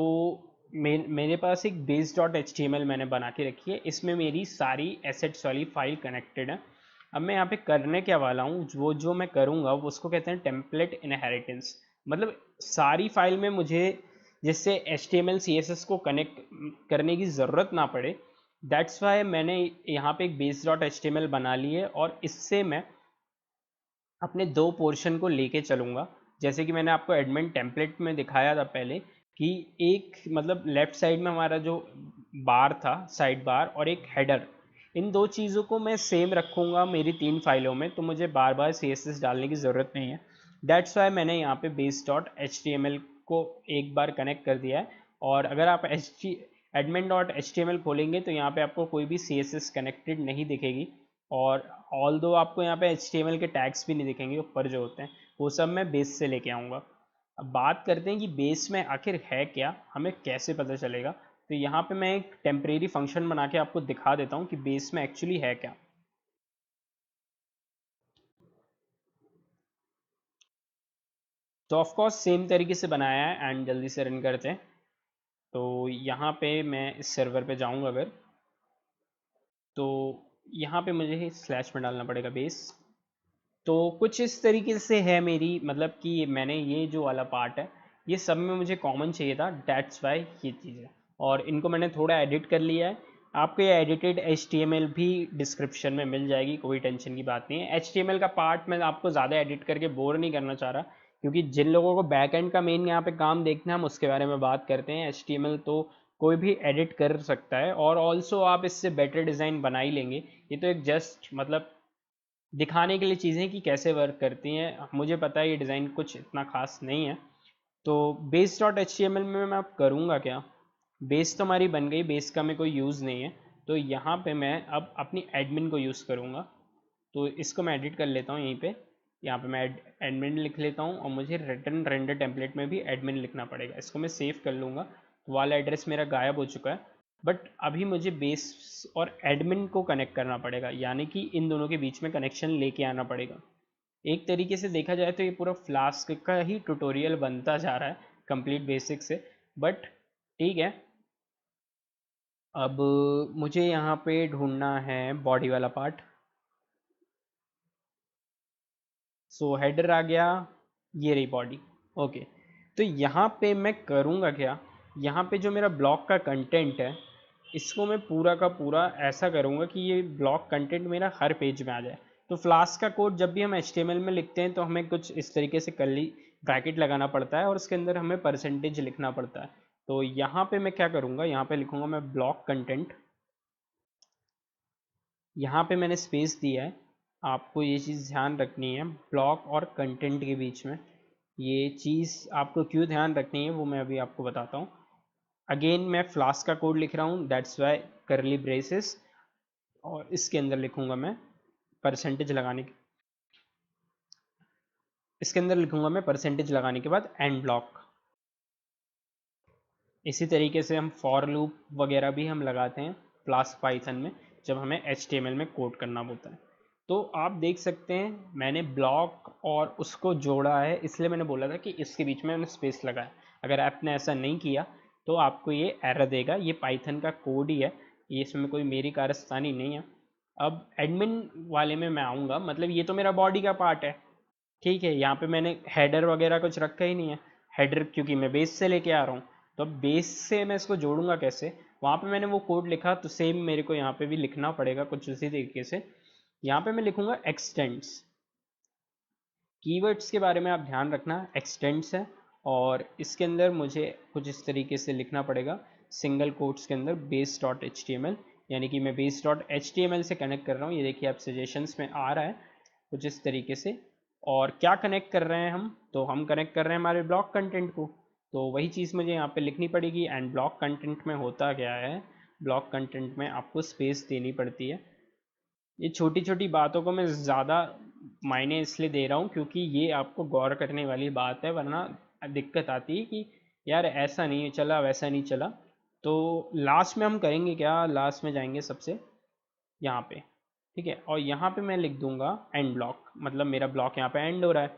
मेरे पास एक base.html मैंने बना के रखी है, इसमें मेरी सारी एसेट्स वाली फाइल कनेक्टेड है। अब मैं यहाँ पे करने क्या वाला हूँ, वो जो मैं करूँगा वो उसको कहते हैं टेम्पलेट इनहेरिटेंस। मतलब सारी फाइल में मुझे जिससे HTML CSS को कनेक्ट करने की ज़रूरत ना पड़े, दैट्स वाई मैंने यहाँ पे एक base.html बना ली है, और इससे मैं अपने दो पोर्शन को लेके चलूँगा। जैसे कि मैंने आपको एडमिन टेम्पलेट में दिखाया था पहले, कि एक मतलब लेफ़्ट साइड में हमारा जो बार था, साइड बार, और एक हेडर, इन दो चीज़ों को मैं सेम रखूँगा मेरी 3 फाइलों में, तो मुझे बार बार CSS डालने की ज़रूरत नहीं है। दैट्स वाई मैंने यहाँ पे base.html को एक बार कनेक्ट कर दिया है। और अगर आप admin.html खोलेंगे तो यहाँ पे आपको कोई भी CSS कनेक्टेड नहीं दिखेगी, और ऑल दो आपको यहाँ पे HTML के टैग्स भी नहीं दिखेंगे ऊपर जो होते हैं, वो सब मैं बेस से लेके आऊँगा। अब बात करते हैं कि बेस में आखिर है क्या, हमें कैसे पता चलेगा। तो यहाँ पे मैं एक टेम्परेरी फंक्शन बना के आपको दिखा देता हूँ कि बेस में एक्चुअली है क्या। तो ऑफकोर्स सेम तरीके से बनाया है, एंड जल्दी से रन करते हैं। तो यहाँ पे मैं इस सर्वर पे जाऊँगा अगर, तो यहाँ पे मुझे स्लैश में डालना पड़ेगा बेस। तो कुछ इस तरीके से है मेरी, मतलब कि मैंने ये जो वाला पार्ट है ये सब में मुझे कॉमन चाहिए था, डेट्स वाई ये चीज़ है। और इनको मैंने थोड़ा एडिट कर लिया है। आपको ये एडिटेड HTML भी डिस्क्रिप्शन में मिल जाएगी, कोई टेंशन की बात नहीं है। HTML का पार्ट मैं आपको ज़्यादा एडिट करके बोर नहीं करना चाह रहा, क्योंकि जिन लोगों को बैक एंड का मेन यहाँ पे काम देखना है हम उसके बारे में बात करते हैं। HTML तो कोई भी एडिट कर सकता है, और ऑल्सो आप इससे बेटर डिज़ाइन बना ही लेंगे। ये तो एक जस्ट मतलब दिखाने के लिए चीज़ें कि कैसे वर्क करती हैं। मुझे पता है ये डिज़ाइन कुछ इतना खास नहीं है। तो base.html में मैं अब करूँगा क्या, बेस तो हमारी बन गई, बेस का मैं कोई यूज़ नहीं है। तो यहाँ पे मैं अब अपनी एडमिन को यूज़ करूँगा। तो इसको मैं एडिट कर लेता हूँ यहीं पे। यहाँ पे मैं एडमिन लिख लेता हूँ, और मुझे रिटर्न रेंडर टेम्पलेट में भी एडमिन लिखना पड़ेगा। इसको मैं सेव कर लूँगा। तो वाला एड्रेस मेरा गायब हो चुका है। बट अभी मुझे बेस और एडमिन को कनेक्ट करना पड़ेगा, यानी कि इन दोनों के बीच में कनेक्शन लेके आना पड़ेगा। एक तरीके से देखा जाए तो ये पूरा फ्लास्क का ही ट्यूटोरियल बनता जा रहा है, कंप्लीट बेसिक से। बट ठीक है, अब मुझे यहाँ पे ढूंढना है बॉडी वाला पार्ट। सो हेडर आ गया, ये रही बॉडी। ओके, तो यहाँ पे मैं करूँगा क्या, यहाँ पे जो मेरा ब्लॉग का कंटेंट है इसको मैं पूरा का पूरा ऐसा करूँगा कि ये ब्लॉग कंटेंट मेरा हर पेज में आ जाए। तो फ्लास्क का कोड जब भी हम HTML में लिखते हैं तो हमें कुछ इस तरीके से कर्ली ब्रैकेट लगाना पड़ता है, और उसके अंदर हमें परसेंटेज लिखना पड़ता है। तो यहाँ पे मैं क्या करूँगा, यहाँ पे लिखूँगा मैं ब्लॉग कंटेंट। यहाँ पे मैंने स्पेस दिया है। आपको ये चीज़ ध्यान रखनी है, ब्लॉक और कंटेंट के बीच में ये चीज़ आपको क्यों ध्यान रखनी है वो मैं अभी आपको बताता हूँ। अगेन मैं फ्लास्क का कोड लिख रहा हूँ, दैट्स वाई करली ब्रेसेस, और इसके अंदर लिखूँगा मैं परसेंटेज लगाने के इसके अंदर लिखूँगा मैं परसेंटेज लगाने के बाद एंड ब्लॉक। इसी तरीके से हम फॉर लूप वगैरह भी हम लगाते हैं फ्लास्क पाइथन में, जब हमें HTML में कोड करना होता है। तो आप देख सकते हैं मैंने ब्लॉक और उसको जोड़ा है, इसलिए मैंने बोला था कि इसके बीच में मैंने स्पेस लगाया। अगर आपने ऐसा नहीं किया तो आपको ये एरर देगा। ये पाइथन का कोड ही है, ये इसमें कोई मेरी कारस्तानी नहीं है। अब एडमिन वाले में मैं आऊँगा, मतलब ये तो मेरा बॉडी का पार्ट है, ठीक है। यहाँ पे मैंने हेडर वगैरह कुछ रखा ही नहीं है, हेडर क्योंकि मैं बेस से लेके आ रहा हूँ। तो अब बेस से मैं इसको जोड़ूंगा कैसे, वहाँ पे मैंने वो कोड लिखा, तो सेम मेरे को यहाँ पे भी लिखना पड़ेगा कुछ उसी तरीके से। यहाँ पे मैं लिखूंगा एक्सटेंड्स। कीवर्ड्स के बारे में आप ध्यान रखना, एक्सटेंड्स है, और इसके अंदर मुझे कुछ इस तरीके से लिखना पड़ेगा सिंगल कोट्स के अंदर base.html, यानी कि मैं base.html से कनेक्ट कर रहा हूँ। ये देखिए आप सजेशंस में आ रहा है कुछ इस तरीके से। और क्या कनेक्ट कर रहे हैं हम, तो हम कनेक्ट कर रहे हैं हमारे ब्लॉग कंटेंट को। तो वही चीज़ मुझे यहाँ पे लिखनी पड़ेगी। एंड ब्लॉग कंटेंट में होता क्या है, ब्लॉग कंटेंट में आपको स्पेस देनी पड़ती है। ये छोटी छोटी बातों को मैं ज़्यादा मायने इसलिए दे रहा हूँ क्योंकि ये आपको गौर करने वाली बात है, वरना दिक्कत आती है कि यार ऐसा नहीं चला वैसा नहीं चला। तो लास्ट में हम करेंगे क्या, लास्ट में जाएंगे सबसे यहाँ पे, ठीक है, और यहाँ पे मैं लिख दूंगा एंड ब्लॉक, मतलब मेरा ब्लॉक यहाँ पे एंड हो रहा है।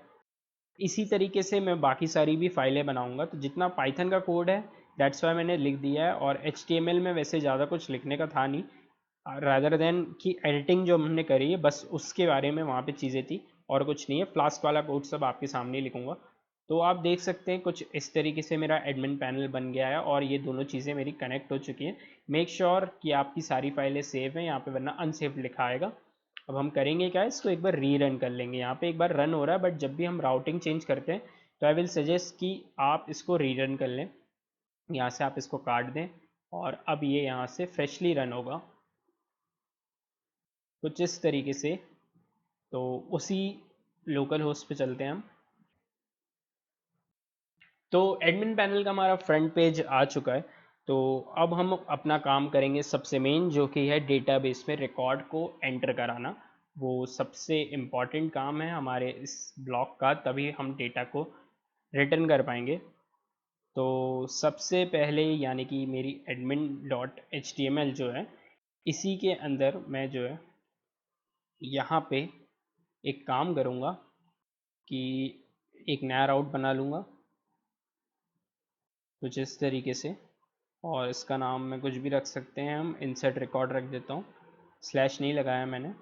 इसी तरीके से मैं बाकी सारी भी फाइलें बनाऊंगा। तो जितना पाइथन का कोड है दैट्स वाई मैंने लिख दिया है। और HTML में वैसे ज़्यादा कुछ लिखने का था नहीं, रादर देन कि एडिटिंग जो हमने करी है बस उसके बारे में वहाँ पे चीज़ें थी, और कुछ नहीं है। फ्लास्क वाला कोड सब आपके सामने ही लिखूंगा। तो आप देख सकते हैं कुछ इस तरीके से मेरा एडमिन पैनल बन गया है, और ये दोनों चीज़ें मेरी कनेक्ट हो चुकी हैं। मेक श्योर कि आपकी सारी फाइलें सेव हैं यहाँ पे, वरना अनसेव लिखा आएगा। अब हम करेंगे क्या, इसको एक बार री रन कर लेंगे। यहाँ पे एक बार रन हो रहा है, बट जब भी हम राउटिंग चेंज करते हैं तो आई विल सजेस्ट कि आप इसको री रन कर लें। यहाँ से आप इसको काट दें, और अब ये यहाँ से फ्रेशली रन होगा कुछ इस तरीके से। तो उसी लोकल होस्ट पे चलते हैं हम। तो एडमिन पैनल का हमारा फ्रंट पेज आ चुका है। तो अब हम अपना काम करेंगे सबसे मेन, जो कि है डेटाबेस में रिकॉर्ड को एंटर कराना। वो सबसे इम्पॉर्टेंट काम है हमारे इस ब्लॉक का, तभी हम डेटा को रिटर्न कर पाएंगे। तो सबसे पहले यानी कि मेरी admin.html जो है, इसी के अंदर मैं जो है यहाँ पे एक काम करूँगा कि एक नया राउट बना लूँगा कुछ इस तरीके से, और इसका नाम मैं कुछ भी रख सकते हैं, हम इंसर्ट रिकॉर्ड रख देता हूँ। स्लैश नहीं लगाया मैंने,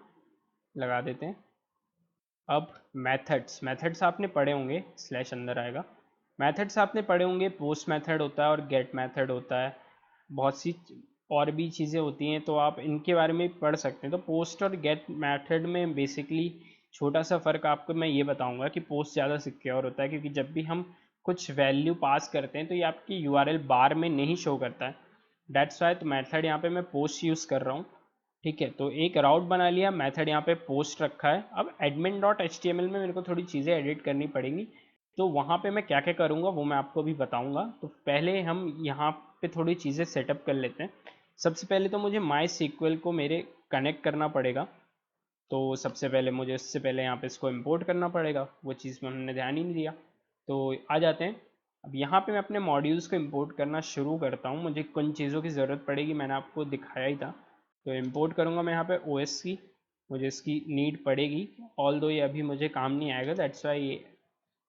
लगा देते हैं। अब मेथड्स आपने पढ़े होंगे, स्लैश अंदर आएगा। मेथड्स आपने पढ़े होंगे, पोस्ट मेथड होता है और गेट मेथड होता है, बहुत सी और भी चीज़ें होती हैं, तो आप इनके बारे में पढ़ सकते हैं। तो पोस्ट और गेट मेथड में बेसिकली छोटा सा फ़र्क आपको मैं ये बताऊंगा कि पोस्ट ज़्यादा सिक्योर होता है, क्योंकि जब भी हम कुछ वैल्यू पास करते हैं तो ये आपकी यूआरएल बार में नहीं शो करता है। दैट्स वाई तो मेथड यहाँ पे मैं पोस्ट यूज़ कर रहा हूँ। ठीक है, तो एक राउट बना लिया, मेथड यहाँ पे पोस्ट रखा है। अब admin.html में मेरे को थोड़ी चीज़ें एडिट करनी पड़ेंगी, तो वहाँ पे मैं क्या क्या करूँगा वो मैं आपको अभी बताऊँगा। तो पहले हम यहाँ पे थोड़ी चीज़ें सेटअप कर लेते हैं। सबसे पहले तो मुझे MySQL को मेरे कनेक्ट करना पड़ेगा। तो सबसे पहले मुझे उससे पहले यहाँ पे इसको इंपोर्ट करना पड़ेगा, वो चीज़ में हमने ध्यान ही नहीं दिया। तो आ जाते हैं। अब यहाँ पे मैं अपने मॉड्यूल्स को इंपोर्ट करना शुरू करता हूँ। मुझे किन चीज़ों की ज़रूरत पड़ेगी मैंने आपको दिखाया ही था। तो इंपोर्ट करूँगा मैं यहाँ पे OS की, मुझे इसकी नीड पड़ेगी। ऑल दो ये अभी मुझे काम नहीं आएगा, दैट्स वाई ये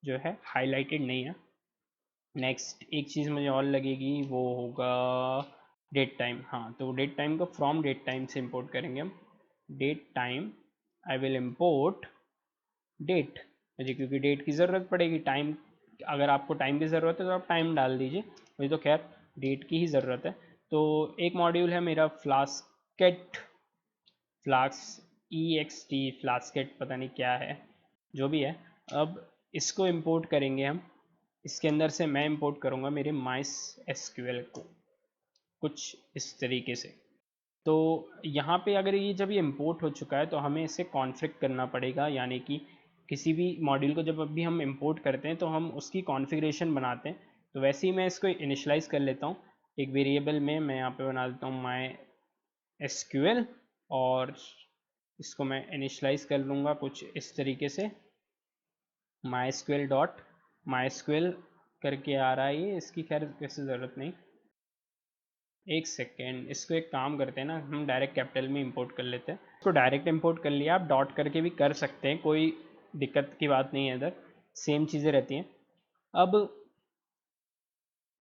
जो है हाईलाइटेड नहीं है। नेक्स्ट एक चीज़ मुझे और लगेगी, वो होगा डेट टाइम। हाँ, तो डेट टाइम को फ्रॉम डेट टाइम से इंपोर्ट करेंगे हम। Date time, I will import date. मुझे क्योंकि डेट की ज़रूरत पड़ेगी, टाइम अगर आपको टाइम की ज़रूरत है तो आप टाइम डाल दीजिए, मुझे तो खैर डेट की ही ज़रूरत है। तो एक मॉड्यूल है मेरा फ्लास्केट, EXT फ्लास्केट, पता नहीं क्या है, जो भी है। अब इसको इंपोर्ट करेंगे हम। इसके अंदर से मैं इंपोर्ट करूँगा मेरे MySQL को कुछ इस तरीके से। तो यहाँ पे अगर ये जब ये इंपोर्ट हो चुका है तो हमें इसे कॉन्फ़िगर करना पड़ेगा, यानी कि किसी भी मॉड्यूल को जब अभी हम इंपोर्ट करते हैं तो हम उसकी कॉन्फ़िगरेशन बनाते हैं। तो वैसे ही मैं इसको इनिशलाइज़ कर लेता हूँ एक वेरिएबल में। मैं यहाँ पे बना देता हूँ MySQL, और इसको मैं इनिशलाइज़ कर लूँगा कुछ इस तरीके से। MySQL करके आ रहा है ये, इसकी खैर वैसे ज़रूरत नहीं। एक सेकेंड, इसको एक काम करते हैं ना, हम डायरेक्ट कैपिटल में इंपोर्ट कर लेते हैं। इसको डायरेक्ट इंपोर्ट कर लिया, आप डॉट करके भी कर सकते हैं, कोई दिक्कत की बात नहीं है, इधर सेम चीज़ें रहती हैं। अब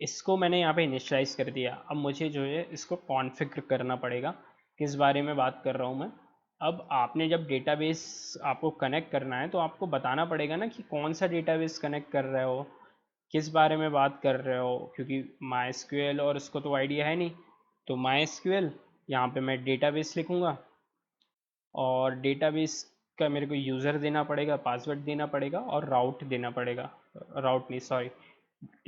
इसको मैंने यहाँ पे इनिशियलाइज़ कर दिया। अब मुझे जो है इसको कॉन्फ़िगर करना पड़ेगा। किस बारे में बात कर रहा हूँ मैं, अब आपने जब डेटाबेस आपको कनेक्ट करना है तो आपको बताना पड़ेगा ना कि कौन सा डेटाबेस कनेक्ट कर रहे हो, किस बारे में बात कर रहे हो, क्योंकि MySQL और उसको तो आइडिया है नहीं। तो MySQL, यहाँ पे मैं डेटाबेस लिखूँगा, और डेटाबेस का मेरे को यूज़र देना पड़ेगा, पासवर्ड देना पड़ेगा, और राउट देना पड़ेगा। राउट नहीं, सॉरी,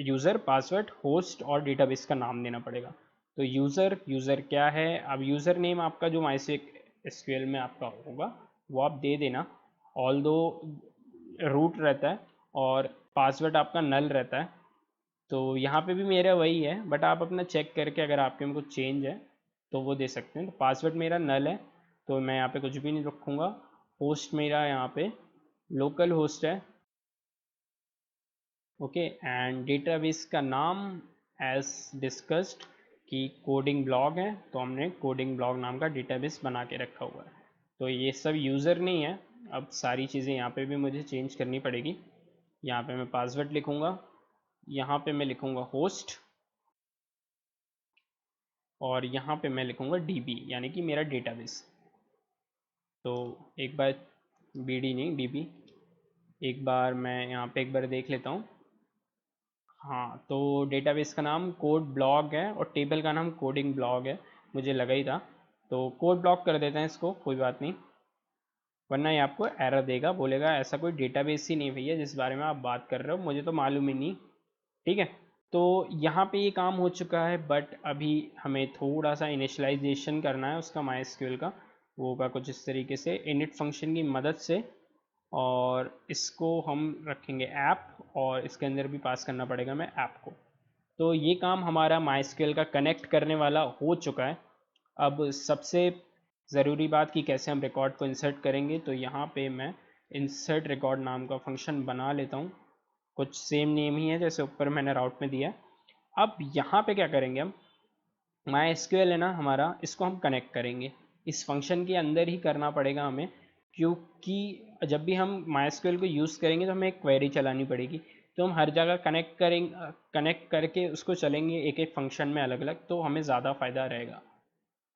यूज़र, पासवर्ड, होस्ट और डेटाबेस का नाम देना पड़ेगा। तो यूज़र क्या है, अब यूज़र नेम आपका जो MySQL में आपका होगा वो आप दे देना, ऑल दो रूट रहता है, और पासवर्ड आपका नल रहता है। तो यहाँ पे भी मेरा वही है, बट आप अपना चेक करके अगर आपके में कुछ चेंज है तो वो दे सकते हैं। तो पासवर्ड मेरा नल है, तो मैं यहाँ पे कुछ भी नहीं रखूँगा। होस्ट मेरा यहाँ पे लोकल होस्ट है, ओके। एंड डेटाबेस का नाम एज डिस्कस्ड कि कोडिंग ब्लॉग है, तो हमने कोडिंग ब्लॉग नाम का डेटाबेस बना के रखा हुआ है। तो ये सब यूज़र नहीं है। अब सारी चीज़ें यहाँ पे भी मुझे चेंज करनी पड़ेगी। यहाँ पे मैं पासवर्ड लिखूँगा, यहाँ पे मैं लिखूँगा होस्ट, और यहाँ पे मैं लिखूँगा DB यानी कि मेरा डेटाबेस। तो एक बार BD नहीं DB, एक बार मैं यहाँ पे एक बार देख लेता हूँ। हाँ, तो डेटाबेस का नाम कोड ब्लॉग है और टेबल का नाम कोडिंग ब्लॉग है, मुझे लगा ही था। तो कोड ब्लॉग कर देते हैं इसको, कोई बात नहीं, वरना ये आपको एरर देगा, बोलेगा ऐसा कोई डेटाबेस ही नहीं भैया जिस बारे में आप बात कर रहे हो, मुझे तो मालूम ही नहीं। ठीक है, तो यहाँ पे ये काम हो चुका है, बट अभी हमें थोड़ा सा इनिशलाइजेशन करना है उसका MySQL का। वो होगा कुछ इस तरीके से init फंक्शन की मदद से, और इसको हम रखेंगे ऐप, और इसके अंदर भी पास करना पड़ेगा मैं ऐप को। तो ये काम हमारा MySQL का कनेक्ट करने वाला हो चुका है। अब सबसे ज़रूरी बात कि कैसे हम रिकॉर्ड को इंसर्ट करेंगे, तो यहाँ पे मैं इंसर्ट रिकॉर्ड नाम का फंक्शन बना लेता हूँ। कुछ सेम नेम ही है जैसे ऊपर मैंने राउट में दिया है। अब यहाँ पे क्या करेंगे हम, MySQL है ना हमारा, इसको हम कनेक्ट करेंगे, इस फंक्शन के अंदर ही करना पड़ेगा हमें, क्योंकि जब भी हम MySQL को यूज़ करेंगे तो हमें एक क्वेरी चलानी पड़ेगी। तो हम हर जगह कनेक्ट करेंगे, कनेक्ट करके उसको चलेंगे एक एक फंक्शन में अलग अलग, तो हमें ज़्यादा फ़ायदा रहेगा।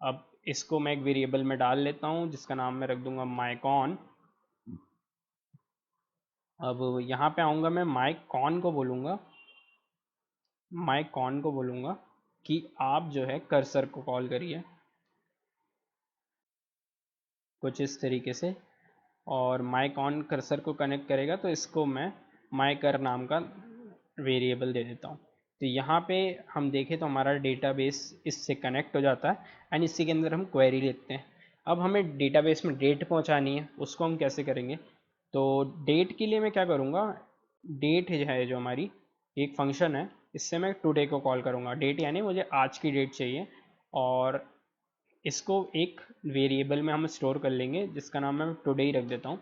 अब इसको मैं एक वेरिएबल में डाल लेता हूँ जिसका नाम मैं रख दूंगा mycon। अब यहाँ पे आऊँगा, मैं mycon को बोलूँगा, mycon को बोलूँगा कि आप जो है कर्सर को कॉल करिए कुछ इस तरीके से, और mycon कर्सर को कनेक्ट करेगा तो इसको मैं myकर नाम का वेरिएबल दे देता हूँ। तो यहाँ पे हम देखें तो हमारा डेटाबेस इससे कनेक्ट हो जाता है, एंड इसी के अंदर हम क्वेरी लिखते हैं। अब हमें डेटाबेस में डेट पहुँचानी है, उसको हम कैसे करेंगे, तो डेट के लिए मैं क्या करूँगा, डेट है जो हमारी एक फंक्शन है, इससे मैं टुडे को कॉल करूँगा। डेट यानी मुझे आज की डेट चाहिए, और इसको एक वेरिएबल में हम स्टोर कर लेंगे जिसका नाम मैं टुडे ही रख देता हूँ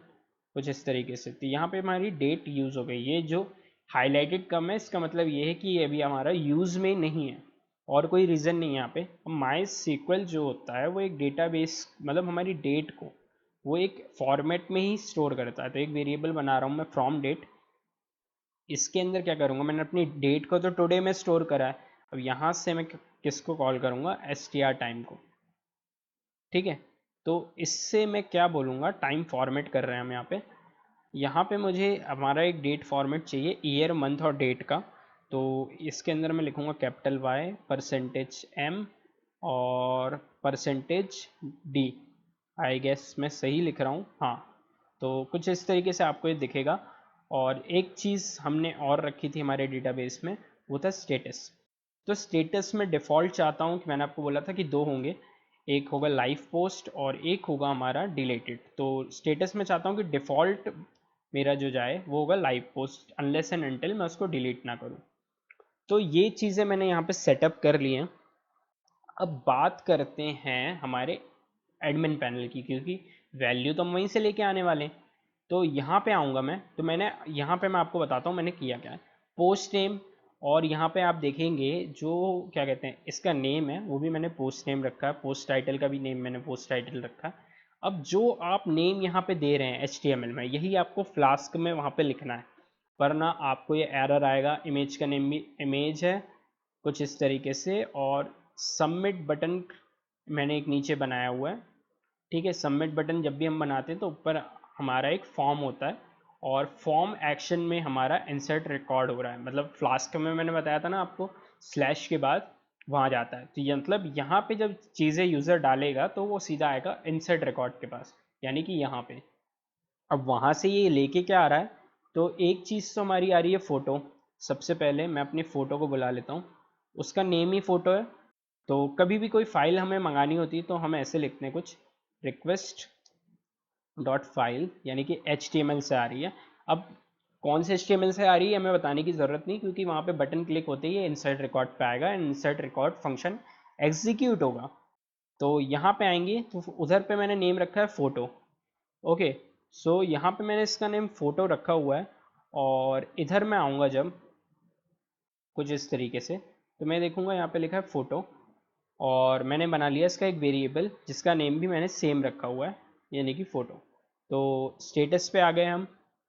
कुछ इस तरीके से। तो यहाँ पे हमारी डेट यूज़ हो गई। ये जो हाईलाइटेड कम है इसका मतलब ये है कि ये अभी हमारा यूज़ में नहीं है, और कोई रीज़न नहीं है यहाँ पे। MySQL जो होता है वो एक डेटाबेस, मतलब हमारी डेट को वो एक फॉर्मेट में ही स्टोर करता है। तो एक वेरिएबल बना रहा हूँ मैं फ्रॉम डेट, इसके अंदर क्या करूँगा, मैंने अपनी डेट को तो टुडे में स्टोर करा है, अब यहाँ से मैं किसको कॉल करूँगा, str टाइम को। ठीक है, तो इससे मैं क्या बोलूँगा, टाइम फॉर्मेट कर रहे हैं हम यहाँ पे मुझे हमारा एक डेट फॉर्मेट चाहिए, ईयर मंथ और डेट का। तो इसके अंदर मैं लिखूँगा कैपिटल Y %M और %D। आई गेस मैं सही लिख रहा हूँ, हाँ। तो कुछ इस तरीके से आपको ये दिखेगा। और एक चीज़ हमने और रखी थी हमारे डेटाबेस में, वो था स्टेटस। तो स्टेटस में डिफ़ॉल्ट चाहता हूँ कि मैंने आपको बोला था कि दो होंगे, एक होगा लाइव पोस्ट और एक होगा हमारा डिलेटेड। तो स्टेटस में चाहता हूँ कि डिफ़ॉल्ट मेरा जो जाए वो होगा live post, unless and until मैं उसको डिलीट ना करूँ। तो ये चीज़ें मैंने यहाँ पे सेटअप कर ली हैं। अब बात करते हैं हमारे एडमिन पैनल की, क्योंकि वैल्यू तो हम वहीं से लेके आने वाले हैं। तो यहाँ पे आऊँगा मैं, तो मैंने यहाँ पे मैं आपको बताता हूँ मैंने किया क्या है। पोस्ट नेम, और यहाँ पे आप देखेंगे जो क्या कहते हैं इसका नेम है वो भी मैंने पोस्ट नेम रखा है, पोस्ट टाइटल का भी नेम मैंने पोस्ट टाइटल रखा है। अब जो आप नेम यहाँ पे दे रहे हैं HTML में, यही आपको फ्लास्क में वहाँ पे लिखना है, वरना आपको ये एरर आएगा। इमेज का नेम भी इमेज है कुछ इस तरीके से, और सबमिट बटन मैंने एक नीचे बनाया हुआ है। ठीक है, सबमिट बटन जब भी हम बनाते हैं तो ऊपर हमारा एक फॉर्म होता है, और फॉर्म एक्शन में हमारा इंसर्ट रिकॉर्ड हो रहा है, मतलब फ्लास्क में मैंने बताया था ना आपको, स्लैश के बाद वहाँ जाता है। तो ये मतलब यहाँ पे जब चीज़ें यूज़र डालेगा तो वो सीधा आएगा इंसर्ट रिकॉर्ड के पास, यानी कि यहाँ पे। अब वहाँ से ये लेके क्या आ रहा है, तो एक चीज़ तो हमारी आ रही है फ़ोटो। सबसे पहले मैं अपनी फ़ोटो को बुला लेता हूँ, उसका नेम ही फ़ोटो है। तो कभी भी कोई फाइल हमें मंगानी होती है तो हम ऐसे लिखते हैं कुछ, रिक्वेस्ट डॉट फाइल, यानी कि HTML से आ रही है। अब कौन से HTML से आ रही है हमें बताने की ज़रूरत नहीं, क्योंकि वहाँ पे बटन क्लिक होते ही इंसर्ट रिकॉर्ड पे आएगा, इंसर्ट रिकॉर्ड फंक्शन एग्जीक्यूट होगा। तो यहाँ पे आएंगे तो उधर पे मैंने नेम रखा है फ़ोटो। ओके, सो यहाँ पे मैंने इसका नेम फ़ोटो रखा हुआ है, और इधर मैं आऊँगा जब कुछ इस तरीके से, तो मैं देखूँगा यहाँ पे लिखा है फ़ोटो, और मैंने बना लिया इसका एक वेरिएबल जिसका नेम भी मैंने सेम रखा हुआ है, यानी कि फ़ोटो। तो स्टेटस पे आ गए हम,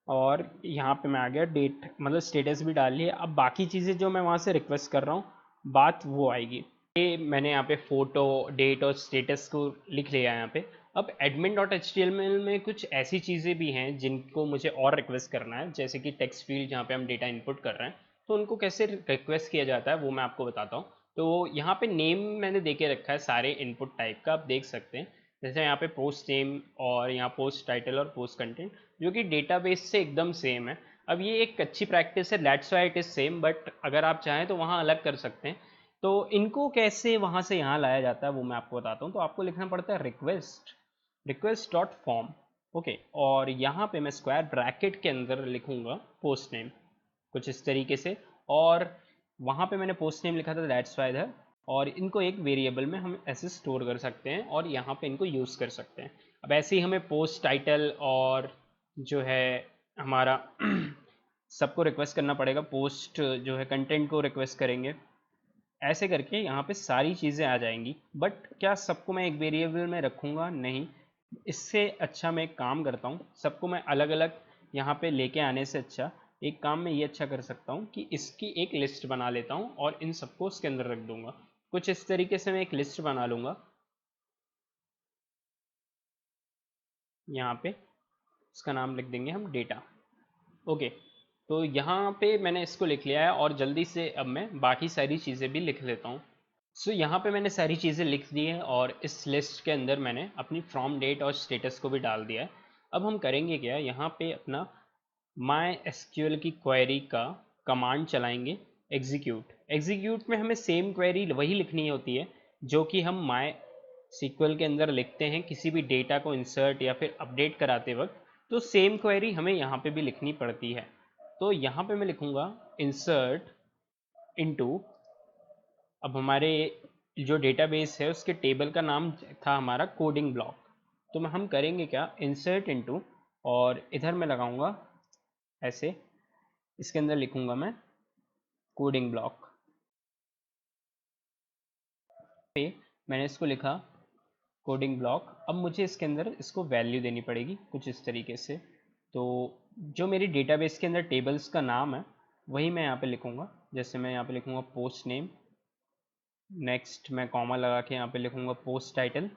और यहाँ पे मैं आ गया डेट, मतलब स्टेटस भी डाल लिया। अब बाकी चीज़ें जो मैं वहाँ से रिक्वेस्ट कर रहा हूँ बात वो आएगी। ये मैंने यहाँ पे फोटो, डेट और स्टेटस को लिख लिया है यहाँ पे। अब admin.html में कुछ ऐसी चीज़ें भी हैं जिनको मुझे और रिक्वेस्ट करना है, जैसे कि टेक्स्ट फील्ड जहाँ पे हम डेटा इनपुट कर रहे हैं, तो उनको कैसे रिक्वेस्ट किया जाता है वो मैं आपको बताता हूँ। तो यहाँ पे नेम मैंने दे के रखा है सारे इनपुट टाइप का, आप देख सकते हैं। जैसे यहाँ पे पोस्ट नेम और यहाँ पोस्ट टाइटल और पोस्ट कंटेंट, जो कि डेटाबेस से एकदम सेम है। अब ये एक अच्छी प्रैक्टिस है, that's why it is same, but अगर आप चाहें तो वहाँ अलग कर सकते हैं। तो इनको कैसे वहाँ से यहाँ लाया जाता है वो मैं आपको बताता हूँ। तो आपको लिखना पड़ता है रिक्वेस्ट डॉट फॉर्म, ओके, और यहाँ पे मैं स्क्वायर ब्रैकेट के अंदर लिखूंगा पोस्ट नेम, कुछ इस तरीके से। और वहाँ पे मैंने पोस्ट नेम लिखा था, दैट्स वाई है। और इनको एक वेरिएबल में हम ऐसे स्टोर कर सकते हैं और यहाँ पे इनको यूज़ कर सकते हैं। अब ऐसे ही हमें पोस्ट टाइटल और जो है हमारा सबको रिक्वेस्ट करना पड़ेगा, पोस्ट जो है कंटेंट को रिक्वेस्ट करेंगे, ऐसे करके यहाँ पे सारी चीज़ें आ जाएंगी। बट क्या सबको मैं एक वेरिएबल में रखूँगा? नहीं। इससे अच्छा मैं एक काम करता हूँ, सबको मैं अलग अलग यहाँ पे लेके आने से अच्छा एक काम मैं ये अच्छा कर सकता हूँ कि इसकी एक लिस्ट बना लेता हूँ और इन सबको उसके अंदर रख दूंगा। कुछ इस तरीके से मैं एक लिस्ट बना लूँगा यहाँ पे, इसका नाम लिख देंगे हम डेटा, ओके। तो यहाँ पे मैंने इसको लिख लिया है और जल्दी से अब मैं बाकी सारी चीज़ें भी लिख लेता हूँ। सो यहाँ पे मैंने सारी चीज़ें लिख दी हैं और इस लिस्ट के अंदर मैंने अपनी फ्रॉम डेट और स्टेटस को भी डाल दिया है। अब हम करेंगे क्या, यहाँ पे अपना माई एसक्यूएल की क्वेरी का कमांड चलाएंगे, एग्जीक्यूट में हमें सेम क्वेरी वही लिखनी होती है जो कि हम माई सीक्वल के अंदर लिखते हैं किसी भी डेटा को इंसर्ट या फिर अपडेट कराते वक्त। तो सेम क्वेरी हमें यहाँ पे भी लिखनी पड़ती है। तो यहाँ पे मैं लिखूँगा इंसर्ट इनटू, अब हमारे जो डेटाबेस है उसके टेबल का नाम था हमारा कोडिंग ब्लॉक। तो हम करेंगे क्या, इंसर्ट इनटू, और इधर मैं लगाऊंगा ऐसे, इसके अंदर लिखूंगा मैं कोडिंग ब्लॉक पे, मैंने इसको लिखा कोडिंग ब्लॉक। अब मुझे इसके अंदर इसको वैल्यू देनी पड़ेगी कुछ इस तरीके से। तो जो मेरी डेटाबेस के अंदर टेबल्स का नाम है वही मैं यहाँ पे लिखूंगा। जैसे मैं यहाँ पे लिखूंगा पोस्ट नेम, नेक्स्ट मैं कॉमा लगा के यहाँ पे लिखूंगा पोस्ट टाइटल,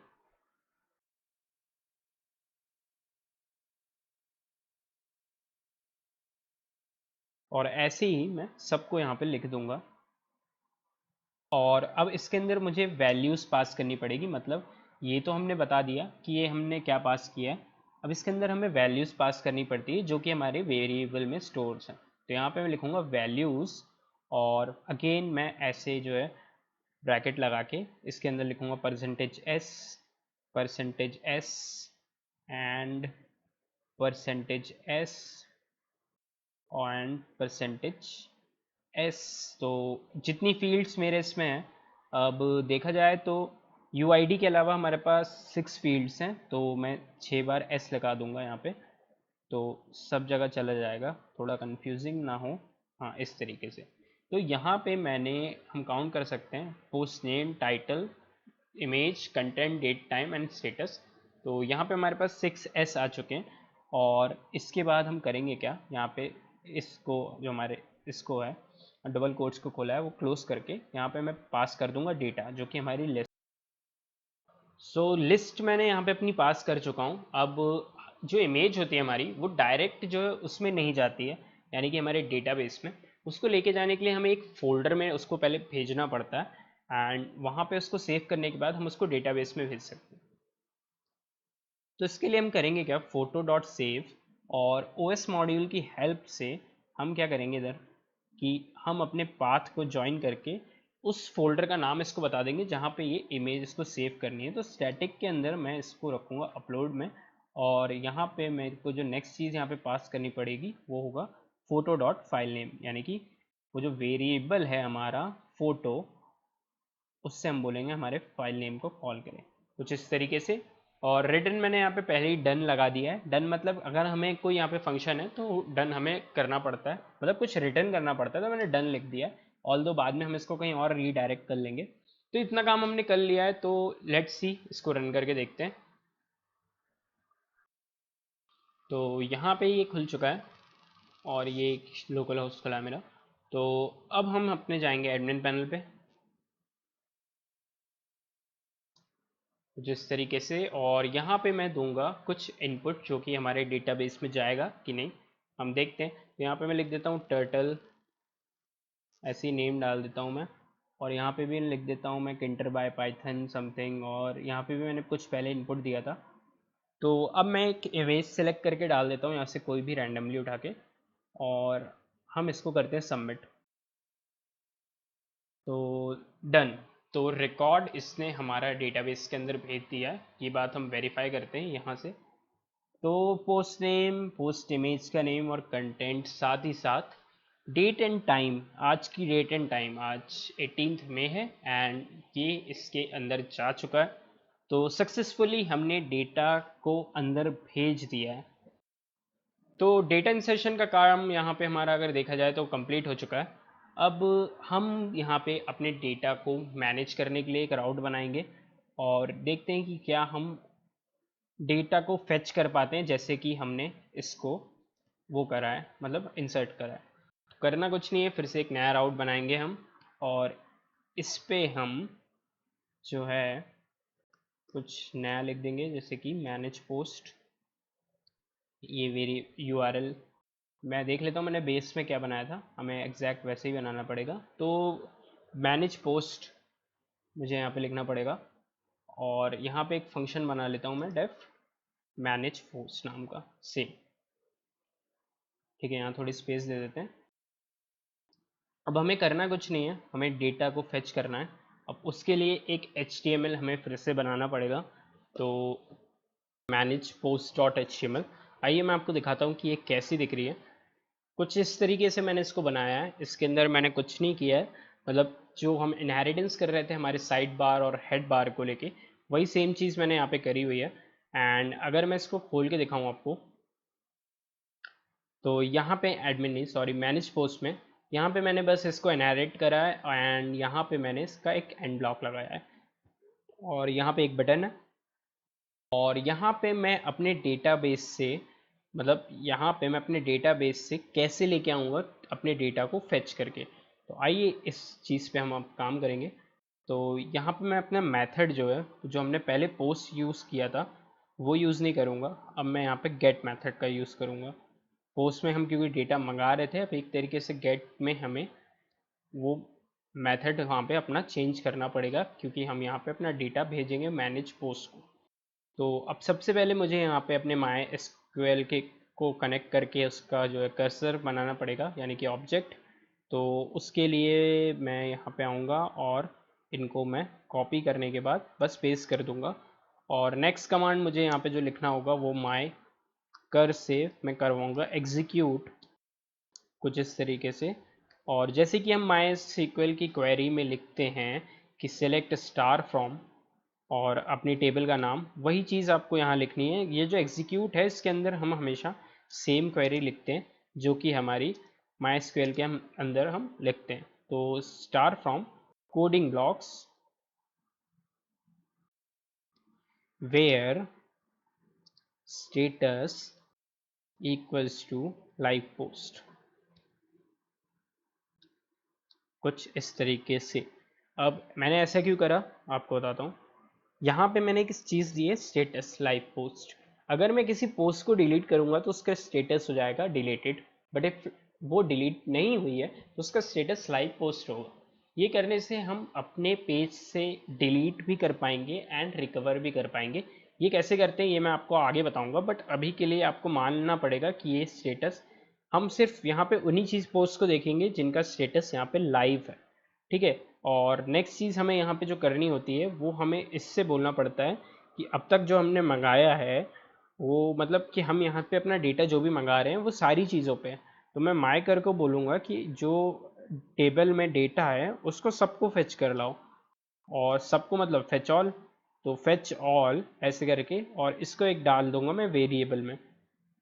और ऐसे ही मैं सबको यहाँ पे लिख दूंगा। और अब इसके अंदर मुझे वैल्यूज़ पास करनी पड़ेगी, मतलब ये तो हमने बता दिया कि ये हमने क्या पास किया है। अब इसके अंदर हमें वैल्यूज़ पास करनी पड़ती है जो कि हमारे वेरिएबल में स्टोर्स हैं। तो यहाँ पे मैं लिखूँगा वैल्यूज़, और अगेन मैं ऐसे जो है ब्रैकेट लगा के इसके अंदर लिखूँगा percentage S and percentage S and percentage S. तो जितनी फील्ड्स मेरे इसमें हैं, अब देखा जाए तो यूआईडी के अलावा हमारे पास 6 फील्ड्स हैं, तो मैं 6 बार एस लगा दूंगा यहाँ पे, तो सब जगह चला जाएगा, थोड़ा कंफ्यूजिंग ना हो। हाँ, इस तरीके से। तो यहाँ पे मैंने, हम काउंट कर सकते हैं, post name, title, image, content, date, time and status. तो यहाँ पे हमारे पास 6 एस आ चुके हैं। और इसके बाद हम करेंगे क्या, यहाँ पे इसको जो हमारे इसको है डबल कोट्स को खोला है वो क्लोज करके यहाँ पे मैं पास कर दूंगा डेटा, जो कि हमारी लिस्ट। सो लिस्ट मैंने यहाँ पे अपनी पास कर चुका हूँ। अब जो इमेज होती है हमारी वो डायरेक्ट जो है उसमें नहीं जाती है, यानी कि हमारे डेटाबेस में। उसको लेके जाने के लिए हमें एक फोल्डर में उसको पहले भेजना पड़ता है, एंड वहाँ पे उसको सेव करने के बाद हम उसको डेटाबेस में भेज सकते हैं। तो इसके लिए हम करेंगे क्या, फोटो डॉट सेव, और ओ एस मॉड्यूल की हेल्प से हम क्या करेंगे इधर कि हम अपने पाथ को ज्वाइन करके उस फोल्डर का नाम इसको बता देंगे जहाँ पे ये इमेज इसको सेव करनी है। तो स्टैटिक के अंदर मैं इसको रखूँगा अपलोड में, और यहाँ पे मेरे को जो नेक्स्ट चीज़ यहाँ पे पास करनी पड़ेगी वो होगा फोटो डॉट फाइल नेम, यानी कि वो जो वेरिएबल है हमारा फोटो, उससे हम बोलेंगे हमारे फाइल नेम को कॉल करें, कुछ इस तरीके से। और रिटर्न मैंने यहाँ पे पहले ही डन लगा दिया है। डन मतलब अगर हमें कोई यहाँ पे फंक्शन है तो डन हमें करना पड़ता है, मतलब कुछ रिटर्न करना पड़ता है, तो मैंने डन लिख दिया है। ऑल दो बाद में हम इसको कहीं और रीडायरेक्ट कर लेंगे। तो इतना काम हमने कर लिया है, तो लेट्स सी, इसको रन करके देखते हैं। तो यहाँ पे ये खुल चुका है और ये लोकल होस्ट खुला है मेरा। तो अब हम अपने जाएंगे एडमिन पैनल पे। जिस तरीके से, और यहाँ पे मैं दूंगा कुछ इनपुट जो कि हमारे डेटाबेस में जाएगा कि नहीं, हम देखते हैं। तो यहाँ पे मैं लिख देता हूँ टर्टल, ऐसे ही नेम डाल देता हूँ मैं, और यहाँ पे भी लिख देता हूँ मैं किंटर बाय पाइथन समथिंग, और यहाँ पे भी मैंने कुछ पहले इनपुट दिया था। तो अब मैं एक इमेज सेलेक्ट करके डाल देता हूँ यहाँ से, कोई भी रैंडमली उठा के, और हम इसको करते हैं सबमिट। तो डन। तो रिकॉर्ड इसने हमारा डेटाबेस के अंदर भेज दिया है, ये बात हम वेरीफाई करते हैं यहाँ से। तो पोस्ट नेम, पोस्ट इमेज का नेम और कंटेंट, साथ ही साथ डेट एंड टाइम, आज की डेट एंड टाइम आज 18 मई है, एंड ये इसके अंदर जा चुका है। तो सक्सेसफुली हमने डेटा को अंदर भेज दिया है। तो डेटा इंसर्शन का काम यहाँ पे हमारा अगर देखा जाए तो कंप्लीट हो चुका है। अब हम यहाँ पे अपने डेटा को मैनेज करने के लिए एक राउट बनाएंगे, और देखते हैं कि क्या हम डेटा को फेच कर पाते हैं, जैसे कि हमने इसको वो करा है, मतलब इंसर्ट करा है। करना कुछ नहीं है, फिर से एक नया राउट बनाएंगे हम, और इस पे हम जो है कुछ नया लिख देंगे, जैसे कि मैनेज पोस्ट। ये मेरी यूआरएल मैं देख लेता हूँ मैंने बेस में क्या बनाया था, हमें एग्जैक्ट वैसे ही बनाना पड़ेगा। तो मैनेज पोस्ट मुझे यहाँ पे लिखना पड़ेगा, और यहाँ पे एक फंक्शन बना लेता हूँ मैं, डेफ मैनेज पोस्ट नाम का, सेम। ठीक है, यहाँ थोड़ी स्पेस दे देते हैं। अब हमें करना कुछ नहीं है, हमें डेटा को फेच करना है। अब उसके लिए एक HTML हमें फिर से बनाना पड़ेगा। तो मैनेज पोस्ट डॉट HTML, आइए मैं आपको दिखाता हूँ कि ये कैसी दिख रही है। कुछ इस तरीके से मैंने इसको बनाया है। इसके अंदर मैंने कुछ नहीं किया है, मतलब जो हम इनहेरिटेंस कर रहे थे हमारे साइड बार और हेड बार को लेके, वही सेम चीज़ मैंने यहाँ पे करी हुई है। एंड अगर मैं इसको खोल के दिखाऊँ आपको, तो यहाँ पे एडमिन नहीं, सॉरी, मैनेज पोस्ट में यहाँ पे मैंने बस इसको इनहेरिट करा है, एंड यहाँ पे मैंने इसका एक एंड ब्लॉक लगाया है, और यहाँ पे एक बटन है। और यहाँ पे मैं अपने डेटाबेस से, मतलब यहाँ पे मैं अपने डेटाबेस से कैसे लेके आऊँगा अपने डेटा को फेच करके। तो आइए इस चीज़ पे हम अब काम करेंगे। तो यहाँ पे मैं अपना मेथड जो है, जो हमने पहले पोस्ट यूज़ किया था, वो यूज़ नहीं करूँगा। अब मैं यहाँ पे गेट मेथड का यूज़ करूँगा। पोस्ट में हम क्योंकि डेटा मंगा रहे थे, अब एक तरीके से गेट में हमें वो मेथड वहाँ पे अपना चेंज करना पड़ेगा, क्योंकि हम यहाँ पे अपना डेटा भेजेंगे मैनेज पोस्ट को। तो अब सबसे पहले मुझे यहाँ पे अपने माई एसक्यूएल के को कनेक्ट करके उसका जो है कर्सर बनाना पड़ेगा, यानी कि ऑब्जेक्ट। तो उसके लिए मैं यहाँ पे आऊँगा, और इनको मैं कॉपी करने के बाद बस पेस्ट कर दूँगा। और नेक्स्ट कमांड मुझे यहाँ पे जो लिखना होगा वो माई कर से मैं करवाऊँगा एग्जीक्यूट, कुछ इस तरीके से। और जैसे कि हम माई एसक्यूएल की क्वेरी में लिखते हैं कि सिलेक्ट स्टार फ्रॉम, और अपनी टेबल का नाम, वही चीज़ आपको यहाँ लिखनी है। ये जो एग्जीक्यूट है इसके अंदर हम हमेशा सेम क्वेरी लिखते हैं, जो कि हमारी माई एसक्यूएल के हम अंदर हम लिखते हैं। तो star from coding blocks where status equals to live post, कुछ इस तरीके से। अब मैंने ऐसा क्यों करा आपको बताता हूँ। यहाँ पे मैंने एक चीज़ दी है, स्टेटस लाइव पोस्ट। अगर मैं किसी पोस्ट को डिलीट करूँगा तो उसका स्टेटस हो जाएगा डिलीटेड, बट इफ वो डिलीट नहीं हुई है तो उसका स्टेटस लाइव पोस्ट होगा। ये करने से हम अपने पेज से डिलीट भी कर पाएंगे एंड रिकवर भी कर पाएंगे। ये कैसे करते हैं ये मैं आपको आगे बताऊंगा, बट अभी के लिए आपको मानना पड़ेगा कि ये स्टेटस, हम सिर्फ यहाँ पे उन्हीं चीज़ पोस्ट को देखेंगे जिनका स्टेटस यहाँ पे लाइव है। ठीक है। और नेक्स्ट चीज़ हमें यहाँ पे जो करनी होती है वो हमें इससे बोलना पड़ता है कि अब तक जो हमने मंगाया है वो, मतलब कि हम यहाँ पे अपना डेटा जो भी मंगा रहे हैं वो सारी चीज़ों पे है। तो मैं माय कर को बोलूँगा कि जो टेबल में डेटा है उसको सबको फेच कर लाओ, और सबको मतलब फेच ऑल। तो फेच ऑल ऐसे करके, और इसको एक डाल दूंगा मैं वेरिएबल में,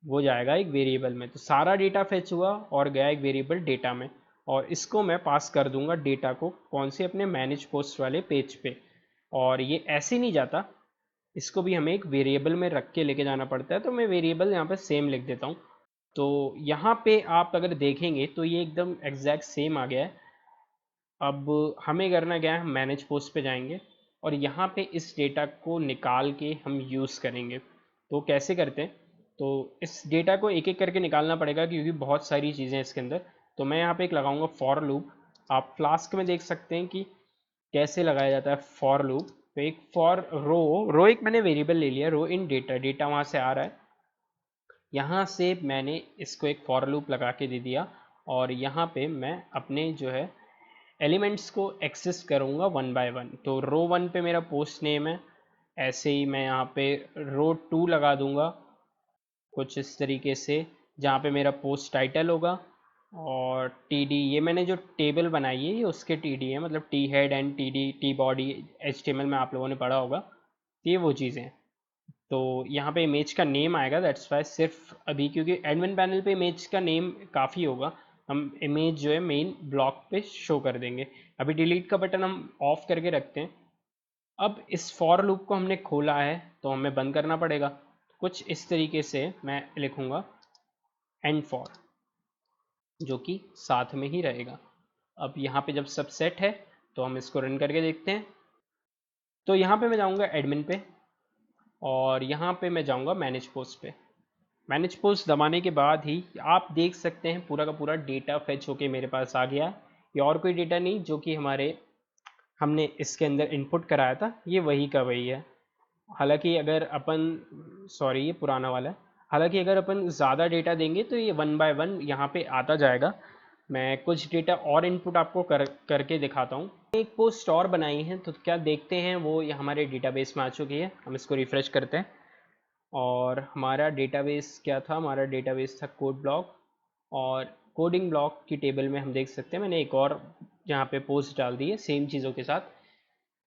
वो जाएगा एक वेरिएबल में। तो सारा डेटा फेच हुआ और गया एक वेरिएबल डेटा में, और इसको मैं पास कर दूंगा डेटा को कौन से, अपने मैनेज पोस्ट वाले पेज पे। और ये ऐसे नहीं जाता, इसको भी हमें एक वेरिएबल में रख के लेके जाना पड़ता है। तो मैं वेरिएबल यहाँ पे सेम लिख देता हूँ। तो यहाँ पे आप अगर देखेंगे तो ये एकदम एग्जैक्ट सेम आ गया है। अब हमें करना क्या है, हम मैनेज पोस्ट पे जाएंगे, और यहाँ पे इस डेटा को निकाल के हम यूज़ करेंगे। तो कैसे करते हैं, तो इस डेटा को एक एक करके निकालना पड़ेगा क्योंकि बहुत सारी चीज़ें हैं इसके अंदर। तो मैं यहाँ पे एक लगाऊंगा फॉर लूप। आप फ्लास्क में देख सकते हैं कि कैसे लगाया जाता है फॉर लूप। तो एक फॉर रो एक मैंने वेरिएबल ले लिया, रो इन डेटा, डेटा वहाँ से आ रहा है, यहाँ से मैंने इसको एक फॉर लूप लगा के दे दिया और यहाँ पे मैं अपने जो है एलिमेंट्स को एक्सेस करूँगा वन बाय वन। तो रो वन पे मेरा पोस्ट नेम है, ऐसे ही मैं यहाँ पे रो टू लगा दूँगा कुछ इस तरीके से, जहाँ पे मेरा पोस्ट टाइटल होगा और टी डी, ये मैंने जो टेबल बनाई है ये उसके टी डी है, मतलब T head and T D T body, H T M L में आप लोगों ने पढ़ा होगा, ये वो चीज़ें हैं। तो यहाँ पे इमेज का नेम आएगा, दैट्स वाई सिर्फ अभी क्योंकि एडमिन पैनल पे इमेज का नेम काफ़ी होगा, हम इमेज जो है मेन ब्लॉक पे शो कर देंगे। अभी डिलीट का बटन हम ऑफ करके रखते हैं। अब इस फॉर लूप को हमने खोला है तो हमें बंद करना पड़ेगा। कुछ इस तरीके से मैं लिखूँगा एंड फॉर, जो कि साथ में ही रहेगा। अब यहाँ पे जब सब सेट है तो हम इसको रन करके देखते हैं। तो यहाँ पे मैं जाऊँगा एडमिन पे और यहाँ पे मैं जाऊँगा मैनेज पोस्ट पे। मैनेज पोस्ट दबाने के बाद ही आप देख सकते हैं पूरा का पूरा डेटा फेच होके मेरे पास आ गया। ये और कोई डेटा नहीं, जो कि हमारे हमने इसके अंदर इनपुट कराया था, ये वही का वही है। हालांकि अगर अपन, सॉरी ये पुराना वाला है, हालांकि अगर अपन ज़्यादा डेटा देंगे तो ये वन बाय वन यहाँ पे आता जाएगा। मैं कुछ डेटा और इनपुट आपको करके दिखाता हूँ। एक पोस्ट और बनाई है तो क्या देखते हैं, वो ये हमारे डेटाबेस में आ चुकी है। हम इसको रिफ़्रेश करते हैं और हमारा डेटाबेस क्या था, हमारा डेटाबेस था कोड ब्लॉक, और कोडिंग ब्लॉक की टेबल में हम देख सकते हैं मैंने एक और यहाँ पे पोस्ट डाल दी है सेम चीज़ों के साथ।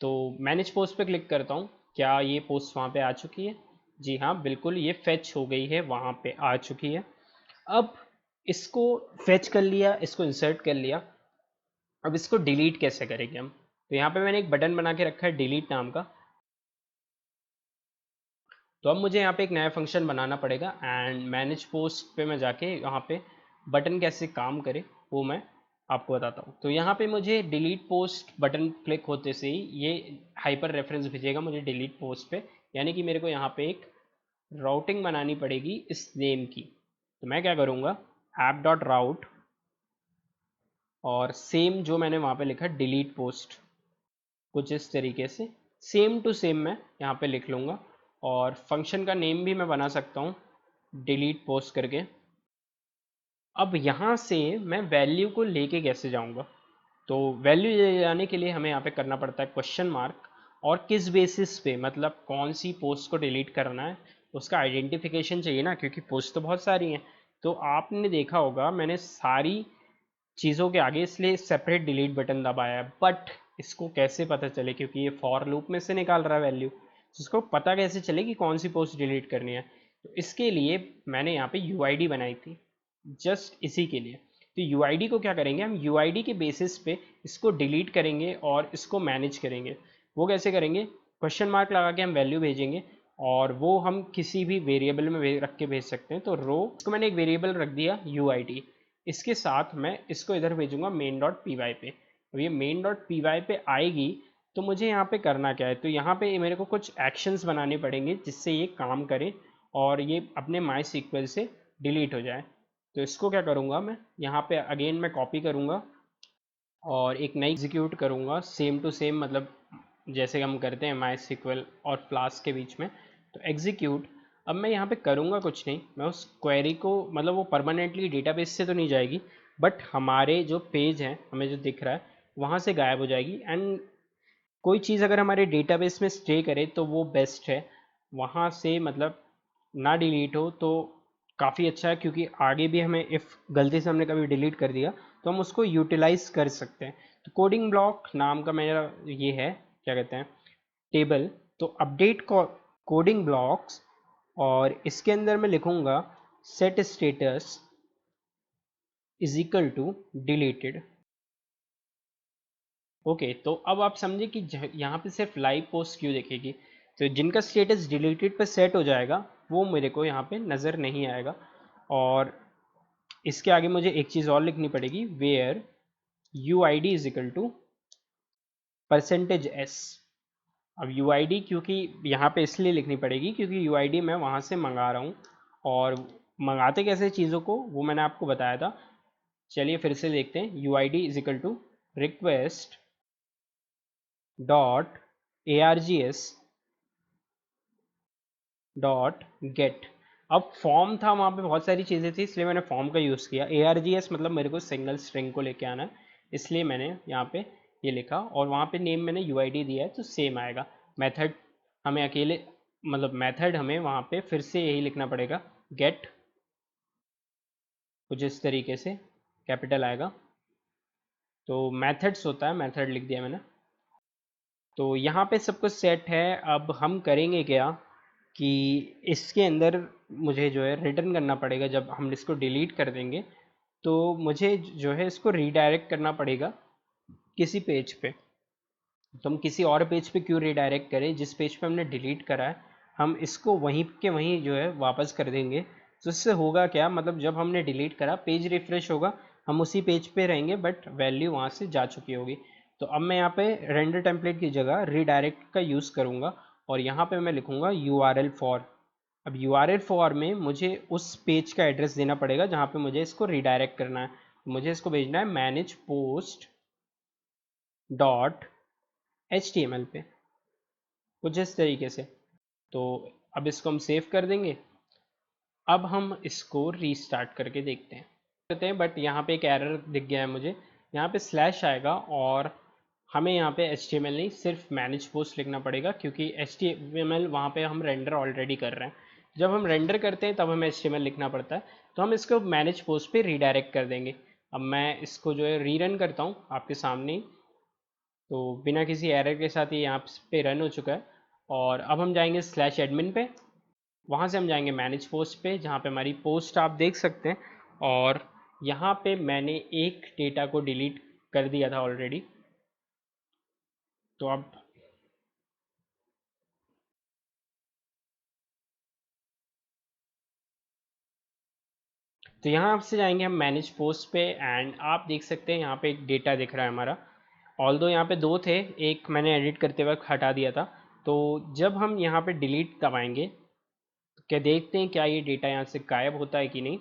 तो मैनेज पोस्ट पे क्लिक करता हूँ, क्या ये पोस्ट वहाँ पे आ चुकी है? जी हाँ, बिल्कुल ये फेच हो गई है, वहाँ पे आ चुकी है। अब इसको फेच कर लिया, इसको इंसर्ट कर लिया, अब इसको डिलीट कैसे करेंगे हम? तो यहाँ पे मैंने एक बटन बना के रखा है डिलीट नाम का। तो अब मुझे यहाँ पे एक नया फंक्शन बनाना पड़ेगा एंड मैनेज पोस्ट पे मैं जाके यहाँ पे बटन कैसे काम करे वो मैं आपको बताता हूँ। तो यहाँ पे मुझे डिलीट पोस्ट बटन क्लिक होते से ही ये हाइपर रेफरेंस भेजेगा मुझे डिलीट पोस्ट पे, यानी कि मेरे को यहाँ पे एक राउटिंग बनानी पड़ेगी इस नेम की। तो मैं क्या करूँगा, ऐप डॉट राउट और सेम जो मैंने वहाँ पे लिखा डिलीट पोस्ट, कुछ इस तरीके से सेम टू सेम मैं यहाँ पे लिख लूँगा। और फंक्शन का नेम भी मैं बना सकता हूँ डिलीट पोस्ट करके। अब यहाँ से मैं वैल्यू को लेके कैसे जाऊँगा, तो वैल्यू ले जाने के लिए हमें यहाँ पे करना पड़ता है क्वेश्चन मार्क, और किस बेसिस पे, मतलब कौन सी पोस्ट को डिलीट करना है उसका आइडेंटिफिकेशन चाहिए ना, क्योंकि पोस्ट तो बहुत सारी हैं। तो आपने देखा होगा मैंने सारी चीज़ों के आगे इसलिए सेपरेट डिलीट बटन दबाया है, बट इसको कैसे पता चले, क्योंकि ये फॉर लूप में से निकाल रहा है वैल्यू, तो इसको पता कैसे चले कि कौन सी पोस्ट डिलीट करनी है? तो इसके लिए मैंने यहाँ पे यूआईडी बनाई थी जस्ट इसी के लिए। तो यूआईडी को क्या करेंगे हम, यूआईडी के बेसिस पे इसको डिलीट करेंगे और इसको मैनेज करेंगे। वो कैसे करेंगे, क्वेश्चन मार्क लगा के हम वैल्यू भेजेंगे और वो हम किसी भी वेरिएबल में रख के भेज सकते हैं। तो रो इसको मैंने एक वेरिएबल रख दिया यूआईडी, इसके साथ मैं इसको इधर भेजूंगा मेन डॉट पी वाई पे। अब ये मेन डॉट पी वाई पे आएगी तो मुझे यहाँ पे करना क्या है, तो यहाँ पे मेरे को कुछ एक्शंस बनाने पड़ेंगे जिससे ये काम करे और ये अपने माई सीक्वल से डिलीट हो जाए। तो इसको क्या करूँगा, मैं यहाँ पे अगेन मैं कॉपी करूँगा और एक नई एग्जीक्यूट करूँगा सेम टू सेम, मतलब जैसे हम करते हैं माई सीक्वल और फ्लास्क के बीच में। तो एग्जीक्यूट, अब मैं यहाँ पे करूँगा कुछ नहीं, मैं उस क्वेरी को, मतलब वो परमानेंटली डेटाबेस से तो नहीं जाएगी, बट हमारे जो पेज है हमें जो दिख रहा है वहाँ से गायब हो जाएगी। एंड कोई चीज़ अगर हमारे डेटाबेस में स्टे करे तो वो बेस्ट है, वहाँ से मतलब ना डिलीट हो तो काफ़ी अच्छा है, क्योंकि आगे भी हमें इफ़ गलती से हमने कभी डिलीट कर दिया तो हम उसको यूटिलाइज कर सकते हैं। तो कोडिंग ब्लॉक नाम का मेरा ये है, क्या कहते हैं, टेबल। तो अपडेट कोडिंग ब्लॉक्स, और इसके अंदर मैं लिखूँगा set status is equal to deleted. Okay, तो अब आप समझे कि यहाँ पे सिर्फ लाइव पोस्ट क्यों देखेगी। तो जिनका स्टेटस डिलीटेड पे सेट हो जाएगा वो मेरे को यहाँ पे नज़र नहीं आएगा। और इसके आगे मुझे एक चीज़ और लिखनी पड़ेगी, where U I D is equal to percentage S. अब UID क्योंकि यहाँ पे इसलिए लिखनी पड़ेगी क्योंकि UID मैं वहाँ से मंगा रहा हूँ, और मंगाते कैसे चीज़ों को वो मैंने आपको बताया था। चलिए फिर से देखते हैं। UID is equal to request dot ARGS dot get. अब फॉर्म था वहाँ पे, बहुत सारी चीज़ें थी इसलिए मैंने फॉर्म का यूज़ किया। ARGS मतलब मेरे को सिंगल स्ट्रिंग को लेके आना है, इसलिए मैंने यहाँ पे ये लिखा, और वहाँ पे नेम मैंने UID दिया है तो सेम आएगा। मेथड हमें अकेले मतलब मेथड हमें वहाँ पे फिर से यही लिखना पड़ेगा, गेट, कुछ इस तरीके से कैपिटल आएगा। तो मेथड्स होता है, मेथड लिख दिया मैंने। तो यहाँ पे सब कुछ सेट है। अब हम करेंगे क्या कि इसके अंदर मुझे जो है रिटर्न करना पड़ेगा। जब हम इसको डिलीट कर देंगे तो मुझे जो है इसको रीडायरेक्ट करना पड़ेगा किसी पेज पे। तो हम किसी और पेज पे क्यों रीडायरेक्ट करें, जिस पेज पे हमने डिलीट करा है हम इसको वहीं के वहीं जो है वापस कर देंगे। तो इससे होगा क्या, मतलब जब हमने डिलीट करा पेज रिफ्रेश होगा, हम उसी पेज पे रहेंगे बट वैल्यू वहाँ से जा चुकी होगी। तो अब मैं यहाँ पे रेंडर टेम्पलेट की जगह रीडायरेक्ट का यूज़ करूँगा, और यहाँ पे मैं लिखूँगा URL फॉर। अब URL फॉर में मुझे उस पेज का एड्रेस देना पड़ेगा जहाँ पे मुझे इसको रीडायरेक्ट करना है। मुझे इसको भेजना है मैनेज पोस्ट डॉट HTML पे, कुछ इस तरीके से। तो अब इसको हम सेव कर देंगे। अब हम इसको रीस्टार्ट करके देखते हैं बट यहाँ पे एक एरर दिख गया है मुझे। यहाँ पे स्लैश आएगा और हमें यहाँ पे HTML नहीं सिर्फ मैनेज पोस्ट लिखना पड़ेगा, क्योंकि HTML वहाँ पे हम रेंडर ऑलरेडी कर रहे हैं। जब हम रेंडर करते हैं तब हमें HTML लिखना पड़ता है, तो हम इसको मैनेज पोस्ट पे रीडायरेक्ट कर देंगे। अब मैं इसको जो है रीरन करता हूँ आपके सामने ही। तो बिना किसी एरर के साथ ये यहाँ पे रन हो चुका है। और अब हम जाएंगे स्लैश एडमिन पे, वहाँ से हम जाएंगे मैनेज पोस्ट पे जहाँ पे हमारी पोस्ट आप देख सकते हैं। और यहाँ पे मैंने एक डेटा को डिलीट कर दिया था ऑलरेडी। तो अब तो यहाँ से जाएंगे हम मैनेज पोस्ट पे, एंड आप देख सकते हैं यहाँ पे एक डेटा दिख रहा है हमारा। ऑल्दो यहाँ पे दो थे, एक मैंने एडिट करते वक्त हटा दिया था। तो जब हम यहाँ पे डिलीट दबाएंगे तो क्या देखते हैं क्या ये डेटा यहाँ से गायब होता है कि नहीं।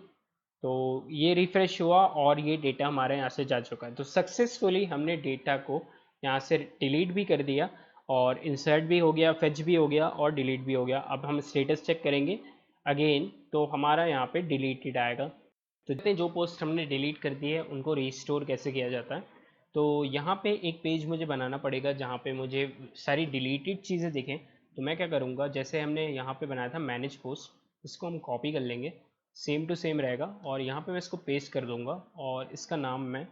तो ये रिफ्रेश हुआ और ये डेटा हमारे यहाँ से जा चुका है। तो सक्सेसफुली हमने डेटा को यहाँ से डिलीट भी कर दिया, और इंसर्ट भी हो गया, फेच भी हो गया, और डिलीट भी हो गया। अब हम स्टेटस चेक करेंगे अगेन तो हमारा यहाँ पे डिलीटेड आएगा। तो देखते हैं जो पोस्ट हमने डिलीट कर दी है उनको रिस्टोर कैसे किया जाता है। तो यहाँ पे एक पेज मुझे बनाना पड़ेगा जहाँ पे मुझे सारी डिलीटेड चीज़ें दिखें। तो मैं क्या करूँगा, जैसे हमने यहाँ पे बनाया था मैनेज पोस्ट, इसको हम कॉपी कर लेंगे, सेम टू सेम रहेगा, और यहाँ पे मैं इसको पेस्ट कर दूँगा, और इसका नाम मैं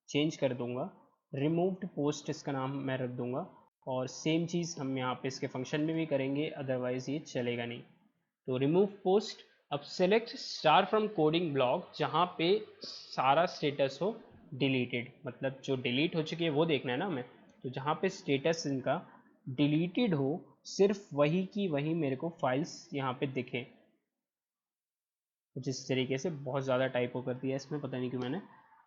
चेंज कर दूँगा, रिमूव्ड पोस्ट इसका नाम मैं रख दूँगा। और सेम चीज़ हम यहाँ पे इसके फंक्शन में भी करेंगे, अदरवाइज़ ये चलेगा नहीं। तो रिमूव पोस्ट, अब select star from coding block जहाँ पे सारा स्टेटस हो डिलीटेड, मतलब जो डिलीट हो चुकी है वो देखना है ना हमें। तो जहाँ पे स्टेटस इनका डिलीटेड हो सिर्फ वही की वही मेरे को फाइल्स यहाँ पे दिखे। जिस तरीके से बहुत ज़्यादा टाइपो कर दिया इसमें, पता नहीं क्यों मैंने।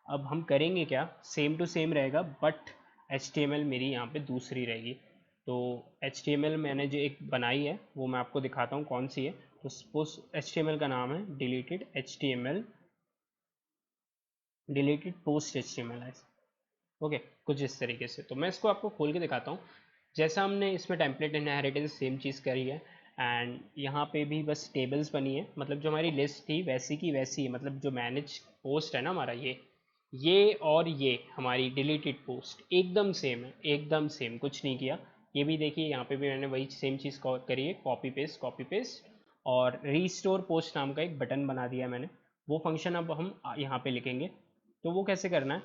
अब हम करेंगे क्या, सेम टू सेम रहेगा बट HTML मेरी यहाँ पे दूसरी रहेगी। तो HTML मैंने जो एक बनाई है वो मैं आपको दिखाता हूँ कौन सी है। तो सपोज HTML का नाम है deleted HTML, deleted post HTML है। ओके, कुछ इस तरीके से। तो मैं इसको आपको खोल के दिखाता हूँ। जैसा हमने इसमें टेम्पलेट इनहेरिटेंस सेम चीज़ करी है, एंड यहाँ पे भी बस टेबल्स बनी है, मतलब जो हमारी लिस्ट थी वैसी की वैसी है। मतलब जो मैनेज पोस्ट है ना हमारा, ये और ये हमारी डिलीटेड पोस्ट एकदम सेम है, एकदम सेम, कुछ नहीं किया। ये भी देखिए यहाँ पे भी मैंने वही सेम चीज़ करी है, कॉपी पेस्ट कॉपी पेस्ट। और रीस्टोर पोस्ट नाम का एक बटन बना दिया मैंने, वो फंक्शन अब हम यहाँ पे लिखेंगे। तो वो कैसे करना है,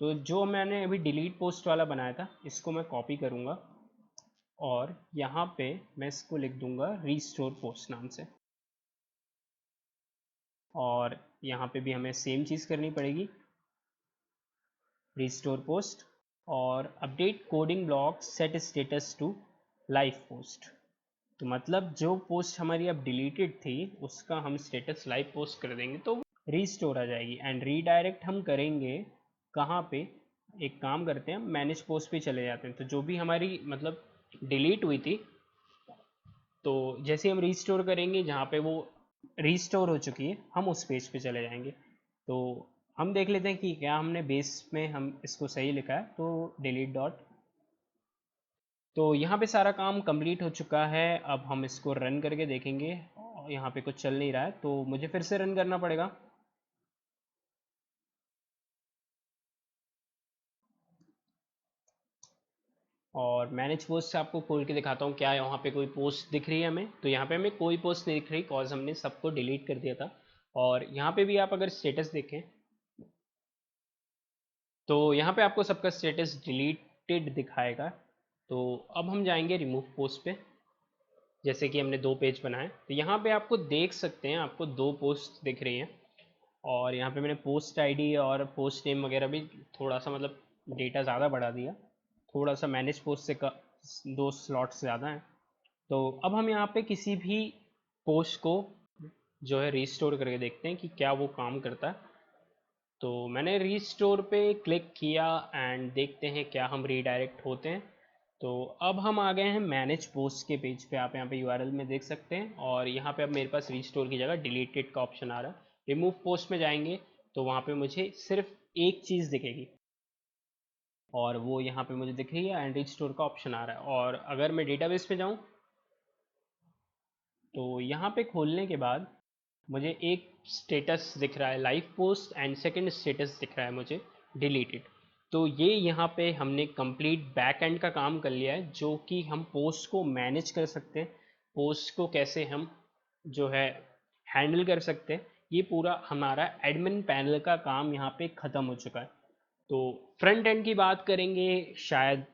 तो जो मैंने अभी डिलीट पोस्ट वाला बनाया था इसको मैं कॉपी करूँगा, और यहाँ पे मैं इसको लिख दूंगा रीस्टोर पोस्ट नाम से। और यहाँ पे भी हमें सेम चीज़ करनी पड़ेगी, रीस्टोर पोस्ट, और update coding block set status to live post. तो मतलब जो पोस्ट हमारी अब डिलीटेड थी उसका हम स्टेटस लाइव पोस्ट कर देंगे तो रीस्टोर आ जाएगी। एंड रीडायरेक्ट हम करेंगे कहाँ पे, एक काम करते हैं मैनेज पोस्ट पे चले जाते हैं। तो जो भी हमारी मतलब डिलीट हुई थी। तो जैसे हम रीस्टोर करेंगे, जहाँ पे वो रीस्टोर हो चुकी है, हम उस पेज पे चले जाएंगे। तो हम देख लेते हैं कि क्या हमने बेस में हम इसको सही लिखा है। तो डिलीट डॉट, तो यहाँ पे सारा काम कंप्लीट हो चुका है। अब हम इसको रन करके देखेंगे, और यहाँ पे कुछ चल नहीं रहा है, तो मुझे फिर से रन करना पड़ेगा। और मैनेज पोस्ट से आपको खोल के दिखाता हूँ क्या यहाँ पे कोई पोस्ट दिख रही है हमें। तो यहाँ पे हमें कोई पोस्ट नहीं दिख रही, कॉज हमने सबको डिलीट कर दिया था। और यहाँ पे भी आप अगर स्टेटस देखें, तो यहाँ पे आपको सबका स्टेटस डिलीटेड दिखाएगा। तो अब हम जाएंगे रिमूव पोस्ट पे। जैसे कि हमने 2 पेज बनाए, तो यहाँ पे आपको देख सकते हैं, आपको 2 पोस्ट दिख रही हैं। और यहाँ पे मैंने पोस्ट आईडी और पोस्ट नेम वगैरह भी थोड़ा सा मतलब डेटा ज़्यादा बढ़ा दिया, थोड़ा सा मैनेज पोस्ट से 2 स्लॉट्स ज़्यादा हैं। तो अब हम यहाँ पे किसी भी पोस्ट को जो है रीस्टोर करके देखते हैं कि क्या वो काम करता है। तो मैंने रीस्टोर पे क्लिक किया एंड देखते हैं क्या हम रीडायरेक्ट होते हैं। तो अब हम आ गए हैं मैनेज पोस्ट के पेज पे, आप यहाँ पे यूआरएल में देख सकते हैं। और यहाँ पे अब मेरे पास रीस्टोर की जगह डिलीटेड का ऑप्शन आ रहा है। रिमूव पोस्ट में जाएंगे तो वहाँ पे मुझे सिर्फ एक चीज़ दिखेगी, और वो यहाँ पे मुझे दिख रही है एंड रीस्टोर का ऑप्शन आ रहा है। और अगर मैं डेटाबेस पे जाऊँ, तो यहाँ पे खोलने के बाद मुझे एक स्टेटस दिख रहा है live post, and second status दिख रहा है मुझे डिलीटेड। तो ये यहाँ पे हमने कंप्लीट बैक एंड का काम कर लिया है, जो कि हम पोस्ट को मैनेज कर सकते हैं, पोस्ट को कैसे हम जो है हैंडल कर सकते हैं। ये पूरा हमारा एडमिन पैनल का काम यहाँ पे ख़त्म हो चुका है। तो फ्रंट एंड की बात करेंगे, शायद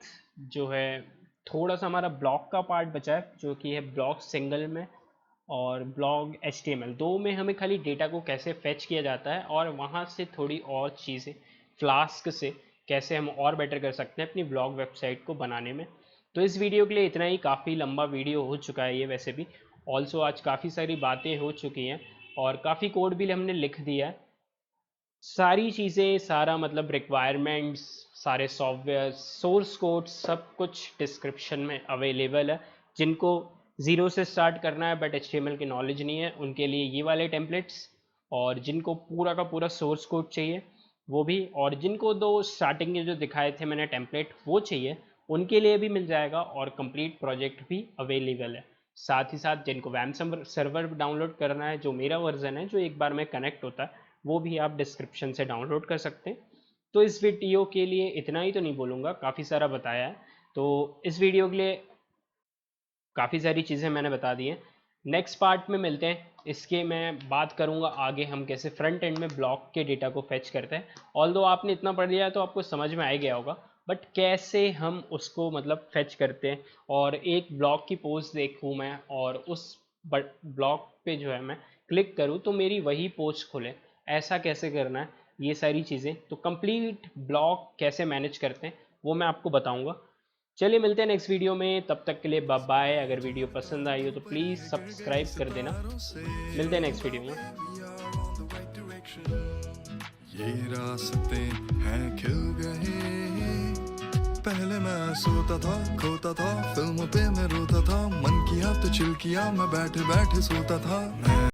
जो है थोड़ा सा हमारा ब्लॉग का पार्ट बचा है, जो कि है ब्लॉग सिंगल में और ब्लॉग HTML 2 में हमें खाली डेटा को कैसे फेच किया जाता है, और वहाँ से थोड़ी और चीज़ें फ्लास्क से कैसे हम और बेटर कर सकते हैं अपनी ब्लॉग वेबसाइट को बनाने में। तो इस वीडियो के लिए इतना ही, काफ़ी लंबा वीडियो हो चुका है ये वैसे भी। ऑल्सो आज काफ़ी सारी बातें हो चुकी हैं और काफ़ी कोड भी हमने लिख दिया है। सारी चीज़ें, सारा मतलब रिक्वायरमेंट्स, सारे सॉफ्टवेयर, सोर्स कोड, सब कुछ डिस्क्रिप्शन में अवेलेबल है। जिनको ज़ीरो से स्टार्ट करना है बट HTML की नॉलेज नहीं है, उनके लिए ये वाले टेम्पलेट्स। और जिनको पूरा का पूरा सोर्स कोड चाहिए वो भी, और जिनको 2 स्टार्टिंग के जो दिखाए थे मैंने टेम्पलेट वो चाहिए, उनके लिए भी मिल जाएगा। और कंप्लीट प्रोजेक्ट भी अवेलेबल है। साथ ही साथ जिनको वैम सर्वर डाउनलोड करना है, जो मेरा वर्जन है जो एक बार में कनेक्ट होता है, वो भी आप डिस्क्रिप्शन से डाउनलोड कर सकते हैं। तो इस वीडियो के लिए इतना ही तो नहीं बोलूँगा, काफ़ी सारा बताया है। तो इस वीडियो के लिए काफ़ी सारी चीज़ें मैंने बता दी हैं। नेक्स्ट पार्ट में मिलते हैं, इसके मैं बात करूँगा आगे हम कैसे फ्रंट एंड में ब्लॉग के डेटा को फेच करते हैं। ऑल्दो आपने इतना पढ़ लिया है तो आपको समझ में आ ही गया होगा, बट कैसे हम उसको मतलब फेच करते हैं। और एक ब्लॉग की पोस्ट देखूँ मैं और उस ब्लॉग पे जो है मैं क्लिक करूँ तो मेरी वही पोस्ट खुले, ऐसा कैसे करना है, ये सारी चीज़ें। तो कंप्लीट ब्लॉग कैसे मैनेज करते हैं वो मैं आपको बताऊँगा। चलिए मिलते हैं नेक्स्ट वीडियो में, तब तक के लिए बाय बाय। अगर वीडियो पसंद आई हो तो प्लीज़ सब्सक्राइब कर देना। मिलते हैं नेक्स्ट वीडियो में। ये रास्ते हैं खिल गए। पहले मैं सोता था, खोता था, फिल्मों पे मैं रोता था, मन किया तो चिल किया, मैं बैठे बैठे सोता था।